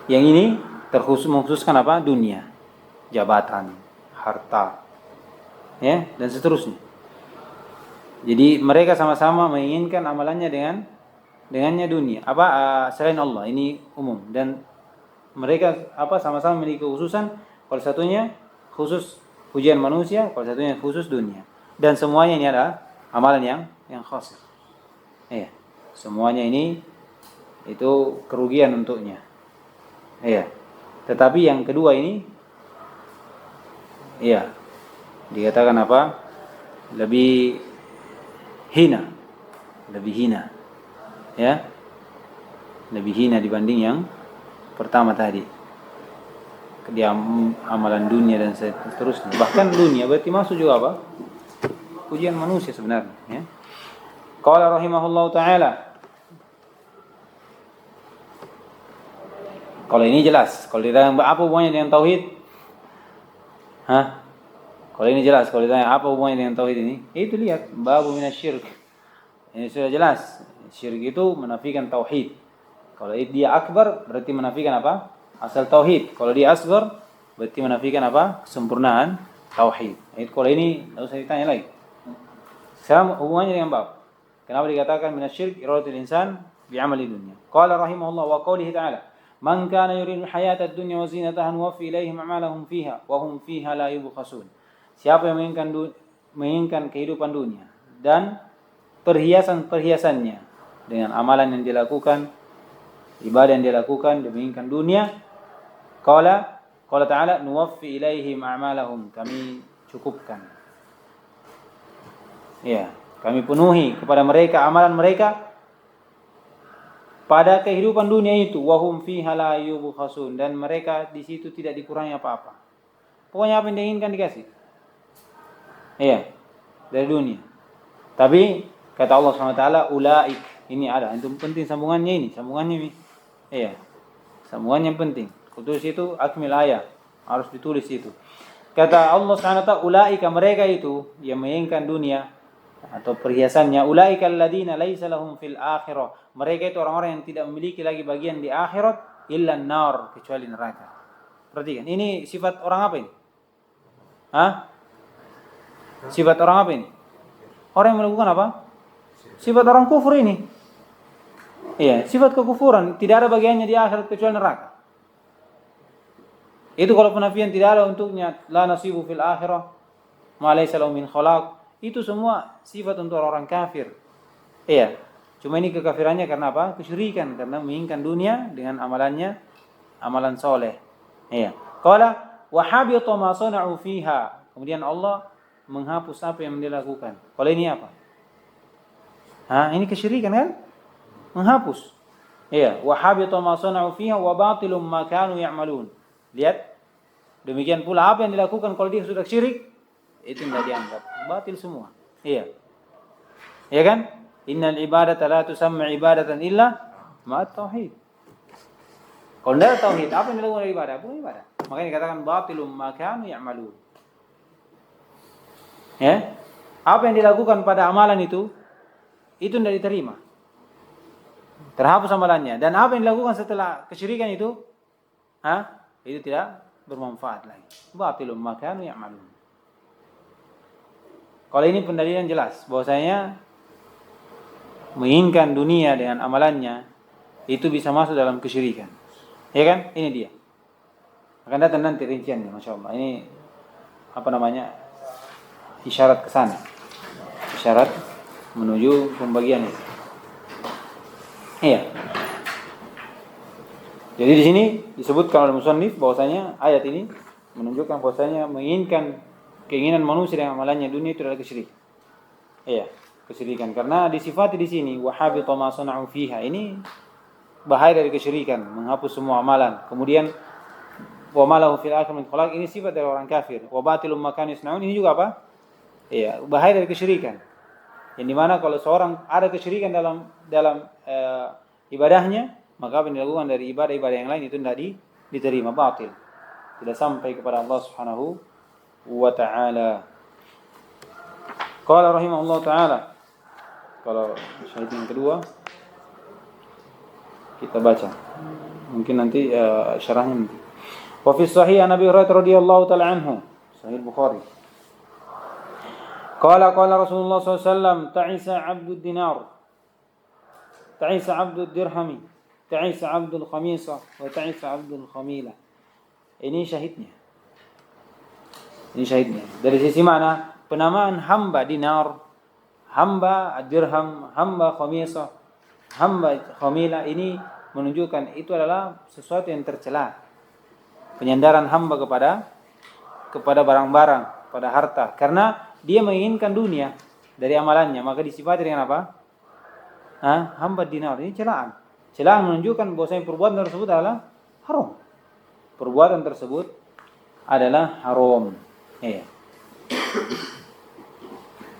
yang ini mengkhususkan dunia, jabatan, harta, ya, dan seterusnya. Jadi mereka sama-sama menginginkan amalannya dengannya dunia. Selain Allah, ini umum. Dan mereka sama-sama memiliki kekhususan. Kalau satunya khusus pujian manusia, kalau satunya khusus dunia. Dan semuanya ini adalah amalan yang khas. Iya, semuanya ini itu kerugian untuknya. Iya. Tetapi yang kedua ini dikatakan lebih hina. Ya. lebih hina dibanding yang pertama tadi. Dia amalan dunia dan seterusnya. Bahkan dunia berarti masuk juga apa? Pujian manusia sebenarnya, ya. Qala rahimahullahu taala. Kalau ini jelas, kalau ditanya apa hubungannya dengan tauhid? Hah? Kalau ini jelas, kalau ditanya apa hubungannya dengan tauhid ini? Itu lihat, babu minasyirk. Ini sudah jelas. Syirik itu menafikan tauhid. Kalau dia akbar berarti menafikan apa? Asal tauhid. Kalau dia asghar berarti menafikan apa? Kesempurnaan tauhid. Itu kalau ini enggak usah ditanya lagi. Sekarang hubungannya dengan bab. Kenapa dikatakan minasyirk iradatul insan bi'amali dunya? Qala rahimahullah wa qoulihi ta'ala, "Man kana yuridu al-hayata ad-dunya wa zinataha nuwaffi ilaihim a'malahum fiha wa hum fiha la yubkhasun." Siapa yang menginginkan kehidupan dunia dan perhiasan-perhiasannya dengan amalan yang dilakukan, ibadah yang dilakukan, dia menginginkan dunia, qala ta'ala nuwaffi ilaihim a'malahum, kami cukupkan. Ya, kami penuhi kepada mereka amalan mereka pada kehidupan dunia itu, wahum fiha la yubkhasun, dan mereka di situ tidak dikurangi apa-apa. Pokoknya apa yang diinginkan dikasih. Iya, dari dunia. Tapi kata Allah SWT, ulaik, ini ada, itu penting sambungannya ini, iya, sambungannya penting. Kutus itu akmil ayat, harus ditulis itu. Kata Allah SWT, ulaika, mereka itu yang menginginkan dunia atau perhiasannya, ulaika alladziina laisa lahum fil akhirah, mereka itu orang-orang yang tidak memiliki lagi bagian di akhirat illa an-nar, kecuali neraka. Perhatikan, ini sifat orang apa ini? Hah? Sifat orang apa ini? Orang yang melakukan apa? Sifat orang kufur ini. Iya, sifat kekufuran, tidak ada bagiannya di akhirat kecuali neraka. Itu kalau penafian tidak ada untuknya, la nasibu fil akhirah ma laysa lahu min khalaq. Itu semua sifat untuk orang kafir. Iya. Cuma ini kekafirannya karena apa? Kesyirikan, karena menginginkan dunia dengan amalannya, amalan soleh. Iya. Qala wa habita ma sana'u fiha. Kemudian Allah menghapus apa yang dia lakukan. Kalau ini apa? Ini kesyirikan kan? Menghapus. Iya. Wa habita ma sana'u fiha wa batilum ma kanu ya'malun. Lihat. Demikian pula apa yang dilakukan kalau dia sudah syirik, itu tidak dianggap, batil semua. Iya. Ya kan? Innal ibadata la tusamma ibadatan illa ma'at tauhid. Kalau tidak tauhid, apa yang dilakukan ibadah? Bukan ibadah. Makanya dikatakan batilum ma kanu ya'malun. Ya? Apa yang dilakukan pada amalan itu tidak diterima. Terhapus amalannya. Dan apa yang dilakukan setelah kesyirikan itu, itu tidak bermanfaat lagi. Batilum ma kanu ya'malun. Kalau ini pendalilan jelas bahwasanya menginginkan dunia dengan amalannya itu bisa masuk dalam kesyirikan. Ya kan? Ini dia. Akan datang nanti rinciannya, masyaallah. Ini apa namanya? Isyarat ke sana. Isyarat menuju pembagian itu. Iya. Jadi di sini disebutkan oleh musannif bahwasanya ayat ini menunjukkan bahwasanya menginginkan keinginan manusia dengan amalannya dunia itu adalah kesyirikan. Iya, kesyirikan karena disifati di sini wa habita ma sana'u fiha, ini bahaya dari kesyirikan, menghapus semua amalan. Kemudian wa ma lahu fil akhirati min khalaq, ini sifat dari orang kafir. Wa batilum ma kanu yasna'un, ini juga apa? Iya, bahaya dari kesyirikan. Yang dimana kalau seorang ada kesyirikan dalam ibadahnya, maka apa yang dilakukan dari ibadah-ibadah yang lain itu tidak diterima, batil. Tidak sampai kepada Allah Subhanahu wa ta'ala. Qala rahimahullah ta'ala. Kalau syahid yang kedua kita baca. Mungkin nanti syarahnya nanti. Wa fi sahih an Abi Hurairah radhiyallahu ta'ala anhu, Sahih Bukhari. Qala Rasulullah sallallahu alaihi wasallam, ta'isa 'abdud dinar, ta'isa 'abdud dirham, ta'isa 'abdul khamisah, wa ta'isa 'abdul khamila. Ini syahidnya. Ini syahidnya. Dari sisi mana? Penamaan hamba dinar, hamba dirham, hamba khamisah, hamba khamila, ini menunjukkan itu adalah sesuatu yang tercela. Penyandaran hamba kepada barang-barang, pada harta, karena dia menginginkan dunia dari amalannya, maka disifati dengan apa? Hamba dinar, ini celaan. Celaan menunjukkan bahwasanya perbuatan tersebut adalah haram. Perbuatan tersebut adalah haram. Iya.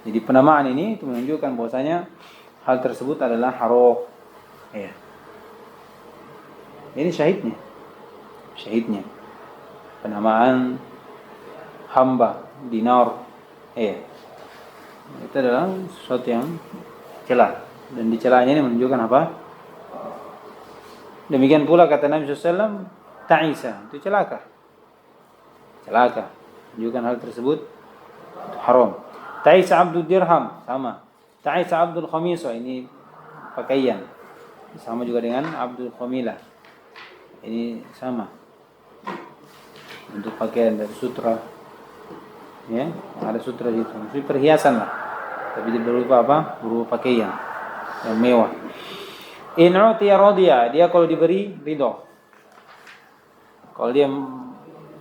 Jadi penamaan ini itu menunjukkan bahwasanya hal tersebut adalah haram. Iya. Ini syahidnya. Syahidnya. Penamaan hamba dinar. Iya. Itu adalah sesuatu yang celah. Dan di celahnya ini menunjukkan apa? Demikian pula kata Nabi SAW, ta'isa, itu celaka. Celaka. Menunjukkan hal tersebut haram. Ta'isa abdul dirham, sama. Ta'isa abdul khamisah, ini pakaian. Sama juga dengan abdul khamilah. Ini sama. Untuk pakaian dari sutra. Ya, ada sutra itu. Itu perhiasan lah. Tapi berupa apa? Berupa pakaian yang mewah. In utiya radiya, dia kalau diberi ridho. Kalau dia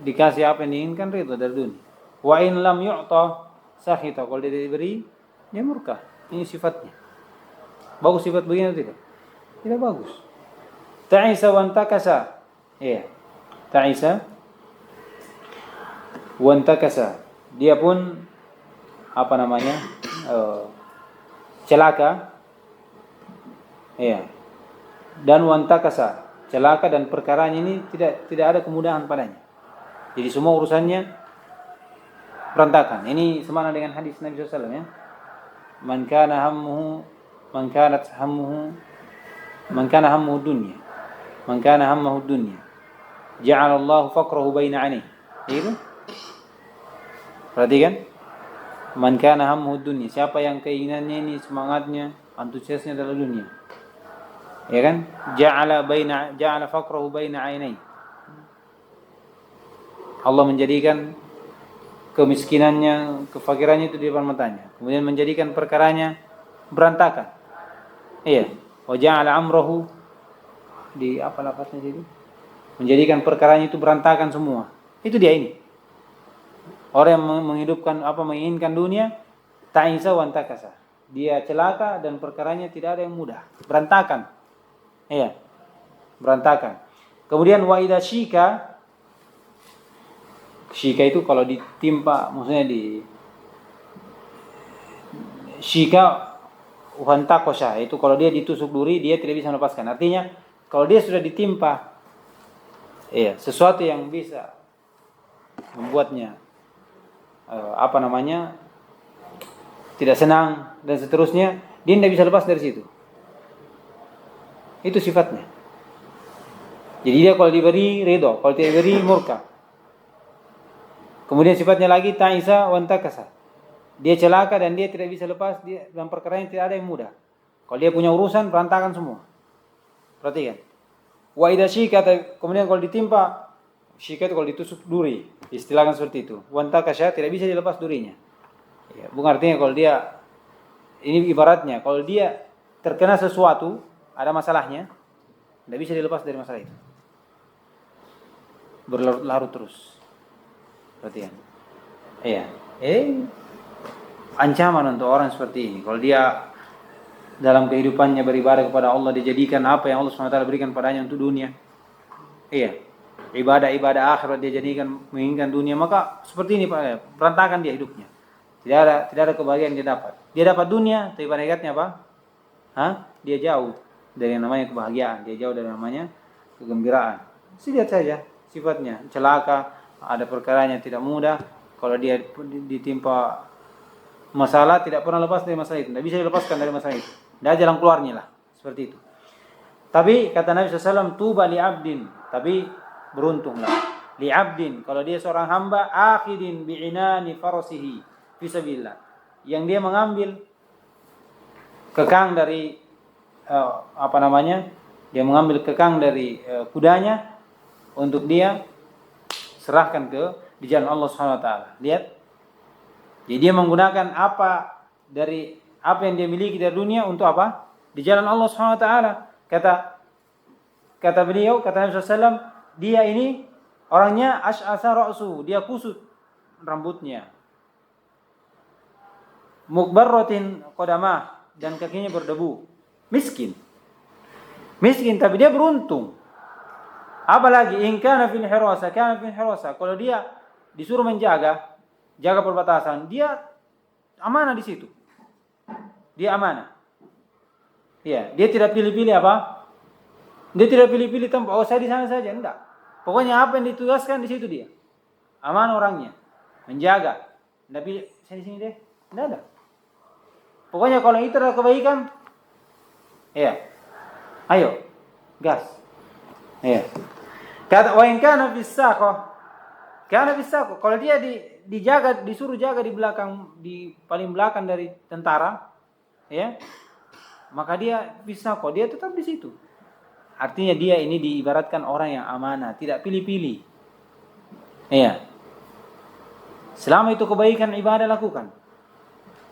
dikasih apa yang diinginkan, ridho dari dunia. Wa in lam yu'ta sakhita, kalau dia diberi dia murka. Ini sifatnya. Bagus sifat begini atau tidak? Tidak bagus. Ta'isa wa antakasa. Iya. Ta'isa wa antakasa. Dia pun apa namanya? Celaka. Iya. Dan wantakasa, celaka dan perkaranya ini tidak ada kemudahan padanya. Jadi semua urusannya berantakan. Ini semakna dengan hadis Nabi SAW, ya. Man kana hammuhu dunya. Man kana hammuhu dunya. Ja'ala Allah faqrahu baina 'ainayhi. Itu. Perhatikan. Man kana hammuhu dunya. Siapa yang keinginannya ini, semangatnya, antusiasnya adalah dunia. Ya kan? Ja'ala faqrahu baina 'ainayhi. Allah menjadikan kemiskinannya, kefakirannya itu di depan matanya. Kemudian menjadikan perkaranya berantakan. Iya. Wa ja'ala amrahu di apa lafaznya itu? Menjadikan perkaranya itu berantakan semua. Itu dia ini. Orang yang menginginkan dunia, ta'isa wa antakasa. Dia celaka dan perkaranya tidak ada yang mudah. Berantakan. Iya. Berantakan. Kemudian wa idza syika itu kalau ditimpa, maksudnya di syika uhantakosha, itu kalau dia ditusuk duri dia tidak bisa melepaskan. Artinya kalau dia sudah ditimpa sesuatu yang bisa membuatnya tidak senang dan seterusnya, dia tidak bisa lepas dari situ. Itu sifatnya. Jadi dia kalau diberi ridho, kalau tidak diberi murka. Kemudian sifatnya lagi ta'isa wa antakasa. Dia celaka dan dia tidak bisa lepas, dia dalam perkara yang tidak ada yang mudah. Kalau dia punya urusan berantakan semua. Perhatikan. Wa idza syika, kemudian kalau ditimpa syika itu kalau ditusuk duri, istilahkan seperti itu. Wa antakasa, tidak bisa dilepas durinya. Ya, bukan artinya kalau dia, ini ibaratnya kalau dia terkena sesuatu, ada masalahnya, tidak bisa dilepas dari masalah itu. Berlarut-larut terus. Perhatian. Iya. Ancaman untuk orang seperti ini. Kalau dia dalam kehidupannya beribadah kepada Allah, dijadikan apa yang Allah SWT berikan padanya untuk dunia. Iya. Ibadah akhirat dia jadikan menginginkan dunia, maka seperti ini Pak, berantakan dia hidupnya. Tidak ada kebahagiaan dia dapat. Dia dapat dunia, tapi pada hakikatnya apa? Dia jauh dari yang namanya kebahagiaan, dia jauh dari yang namanya kegembiraan. Lihat saja sifatnya celaka. Ada perkaranya tidak mudah. Kalau dia ditimpa masalah, tidak pernah lepas dari masalah itu. Tidak bisa dilepaskan dari masalah itu. Tidak ada jalan keluarnya lah. Seperti itu. Tapi kata Nabi SAW, tuba li abdin. Tapi beruntunglah. Li abdin. Kalau dia seorang hamba, akhidin bi'inani farasihi. Fisabilillah. Yang dia mengambil kekang dari dia mengambil kekang dari kudanya untuk dia serahkan di jalan Allah SWT. Lihat. Jadi dia menggunakan apa yang dia miliki dari dunia untuk apa? Di jalan Allah SWT. Kata beliau, kata Nabi SAW, dia ini orangnya ash'asa ra'su, dia kusut rambutnya. Mukbarratin qadamah, dan kakinya berdebu. Miskin. Miskin tapi dia beruntung. Apalagi in kana fil hirasa, kalau dia disuruh jaga perbatasan, dia amanah di situ. Dia amanah. Ya, dia tidak pilih-pilih apa? Dia tidak pilih-pilih tempat. Oh, saya di sana saja, enggak. Pokoknya apa yang ditugaskan di situ dia. Amanah orangnya, menjaga. Enggak pilih saya di sini deh. Enggak ada. Pokoknya kalau itu adalah kebaikan, ya. Ayo, gas. Ya. Kata wa in kana fisaqah. Kalau dia disuruh jaga di belakang, di paling belakang dari tentara, ya. Maka dia fisaqah, dia tetap di situ. Artinya dia ini diibaratkan orang yang amanah, tidak pilih-pilih. Iya. Selama itu kebaikan ibadah lakukan.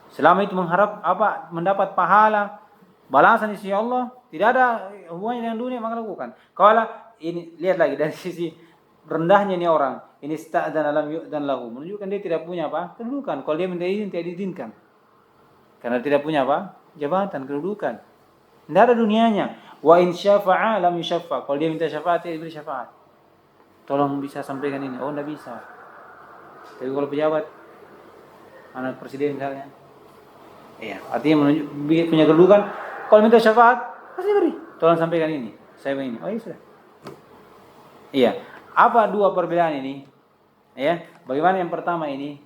Selama itu mengharap mendapat pahala, balasan di sisi Allah, tidak ada hubungannya dengan dunia, maka lakukan. Kalau ini lihat lagi dari sisi rendahnya ini orang, ini sta'dan alam yu'dan lahu, menunjukkan dia tidak punya kedudukan. Kalau dia minta izin tidak diizinkan. Karena tidak punya jabatan, kedudukan. Tidak ada dunianya. Wa in syafa'a lam yusyaffa. Kalau dia minta syafaat, dia diberi syafaat. Tolong bisa sampaikan ini. Oh, tidak bisa. Tapi kalau pejabat, anak presiden misalnya, iya, artinya punya kedudukan. Kalau minta syafaat, pasti beri. Tolong sampaikan ini. Saya begini. Oh, iya sudah. Iya. Apa dua perbedaan ini? Ya, bagaimana yang pertama ini?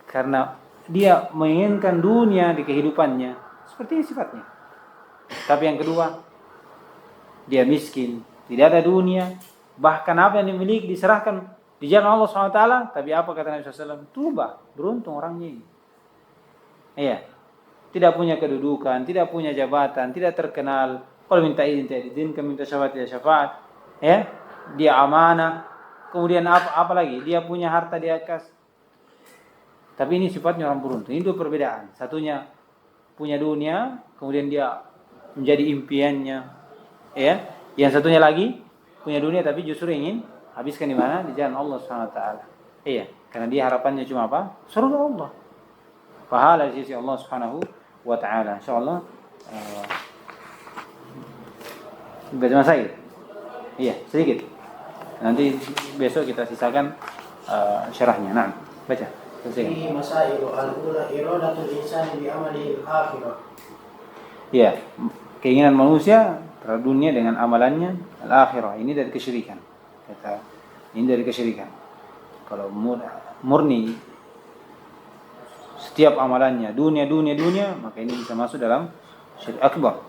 Karena dia menginginkan dunia di kehidupannya, seperti ini sifatnya. Tapi yang kedua, dia miskin, tidak ada dunia, bahkan apa yang dimiliki diserahkan di jalan Allah SWT. Tapi apa kata Nabi SAW? Tuba, beruntung orangnya ini. Iya, tidak punya kedudukan, tidak punya jabatan, tidak terkenal. Kalau minta izin tidak diizinkan, minta syafaat tidak syafaat. Ya, dia amanah. Kemudian apa lagi? Dia punya harta di atas. Tapi ini sifatnya orang beruntung. Ini dua perbedaan. Satunya punya dunia, kemudian dia menjadi impiannya. Ya, yang satunya lagi punya dunia tapi justru ingin habiskan di mana? Di jalan Allah SWT. Iya, karena dia harapannya cuma apa? Surga Allah. Pahala di sisi Allah Subhanahu wa taala. Insyaallah baca saya. Iya, sedikit. Nanti besok kita sisakan syarahnya. Nah, baca. Fi masailu al-ula iradatul insani bi amalihi al-akhirah. Ya, keinginan manusia terhadap dunia dengan amalannya al-akhirah. Ini dari kesyirikan. Ini dari kesyirikan. Kalau murni setiap amalannya dunia, maka ini bisa masuk dalam syirik akbar.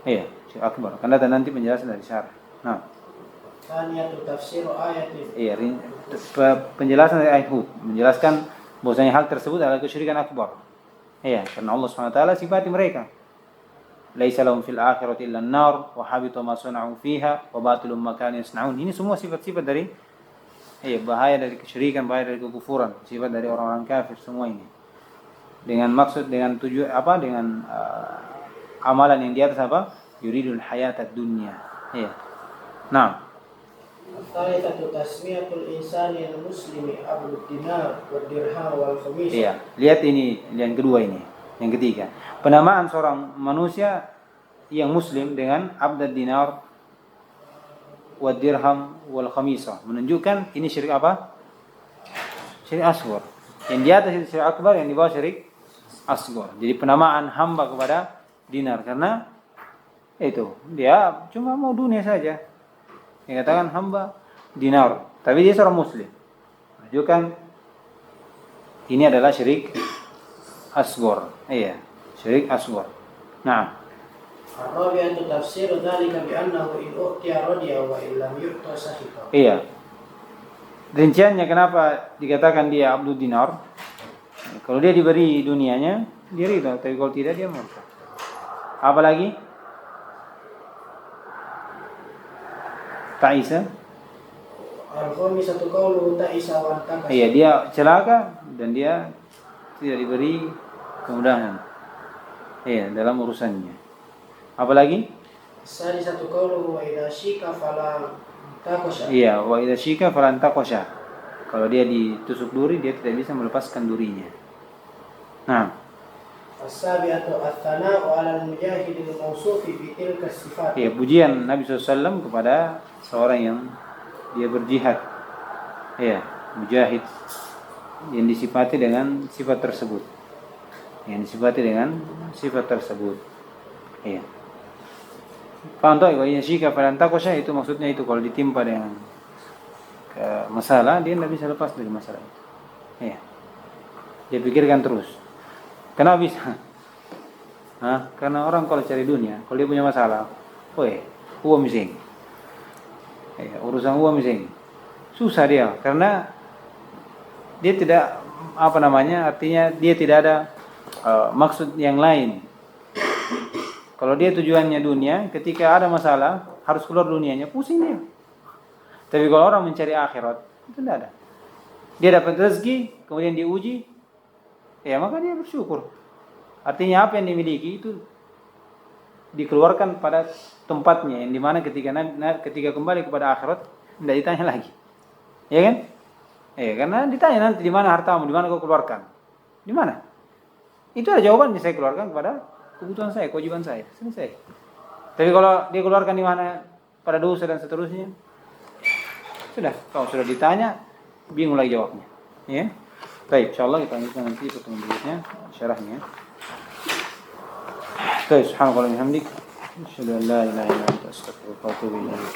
Iya, syirik akbar. Karena nanti penjelasan dari syarah. Nah, Tsaniyatu tafsir ayat. iya, penjelasan dari ayat Hud menjelaskan bahwasanya hal tersebut adalah kesyirikan akbar. Iya, karena Allah SWT sifati mereka. Laisa lahum fil akhirati illa an-nar wa habita ma sana'u fiha wa batilun ma kanu yasna'un. Ini semua sifat-sifat dari bahaya dari kesyirikan, bahaya dari kekufuran, sifat dari orang-orang kafir semua ini. Dengan maksud, dengan tujuan dengan amalan yang di atas yuridul hayatad dunya. Iya. Nah, Tsalitsatu tasmiyatul insani al-muslimi abdud dinar wad dirham wal khamis. Iya, lihat ini yang kedua ini, yang ketiga. Penamaan seorang manusia yang muslim dengan abdud dinar wad dirham wal khamisah menunjukkan ini syirik apa? Syirik asghar. Yang di atas itu syirik akbar, yang di bawah syirik asghar. Jadi penamaan hamba kepada dinar karena itu dia cuma mau dunia saja. Yang katakan hamba dinar, tapi dia seorang muslim. Menunjukkan ini adalah syirik asghar. Iya, syirik asghar. Nah, Ar-rabi'atu tafsir dzalika bi annahu in ukhtiya radiya wa in lam yu'ta sahiqa. iya. Rinciannya kenapa dikatakan dia abdul dinar? Kalau dia diberi dunianya, dia ridha, tapi kalau tidak dia murka. Apalagi ta'isa. Al-khamisatu qawluhu ta'isa wa antakasa. Iya, dia celaka dan dia tidak diberi kemudahan. Iya, dalam urusannya. Apalagi? Sadisatu qawluhu wa idza syika fala taqasha. Iya, wa idza syika falan taqasha. Kalau dia ditusuk duri, dia tidak bisa melepaskan durinya. Nah, السابعة الثناء على المجاهد الموصوف بتلك الصفات. Ya, pujian Nabi SAW kepada seorang yang dia berjihad. Ya, mujahid yang disifati dengan sifat tersebut. Yang disifati dengan sifat tersebut. Ya. Paham tak? Kalau yashika falan takosha itu maksudnya itu kalau ditimpa dengan masalah dia tidak bisa lepas dari masalah itu. Ya. Dia pikirkan terus. Kenapa bisa? Karena orang kalau cari dunia, kalau dia punya masalah, uang mising. Urusan uang mising. Susah dia, karena dia tidak artinya dia tidak ada maksud yang lain. Kalau dia tujuannya dunia, ketika ada masalah harus keluar dunianya, pusing dia. Tapi kalau orang mencari akhirat, itu tidak ada. Dia dapat rezeki, kemudian diuji, maka dia bersyukur. Artinya apa yang dimiliki itu dikeluarkan pada tempatnya, yang dimana ketika kembali kepada akhirat tidak ditanya lagi, ya kan? Karena ditanya nanti di mana hartamu, di mana kau keluarkan, di mana? Itu ada jawabannya, saya keluarkan kepada kebutuhan saya, kewajiban saya, selesai. Tapi kalau dia keluarkan di mana, pada dosa dan seterusnya, sudah ditanya, bingung lagi jawabnya, ya. Baik, insyaallah kita lanjutkan nanti pertemuan berikutnya syarahnya. Baik, subhanallah wa bihamdik, asyhadu an la ilaha illa anta astaghfiruka wa atubu ilaik.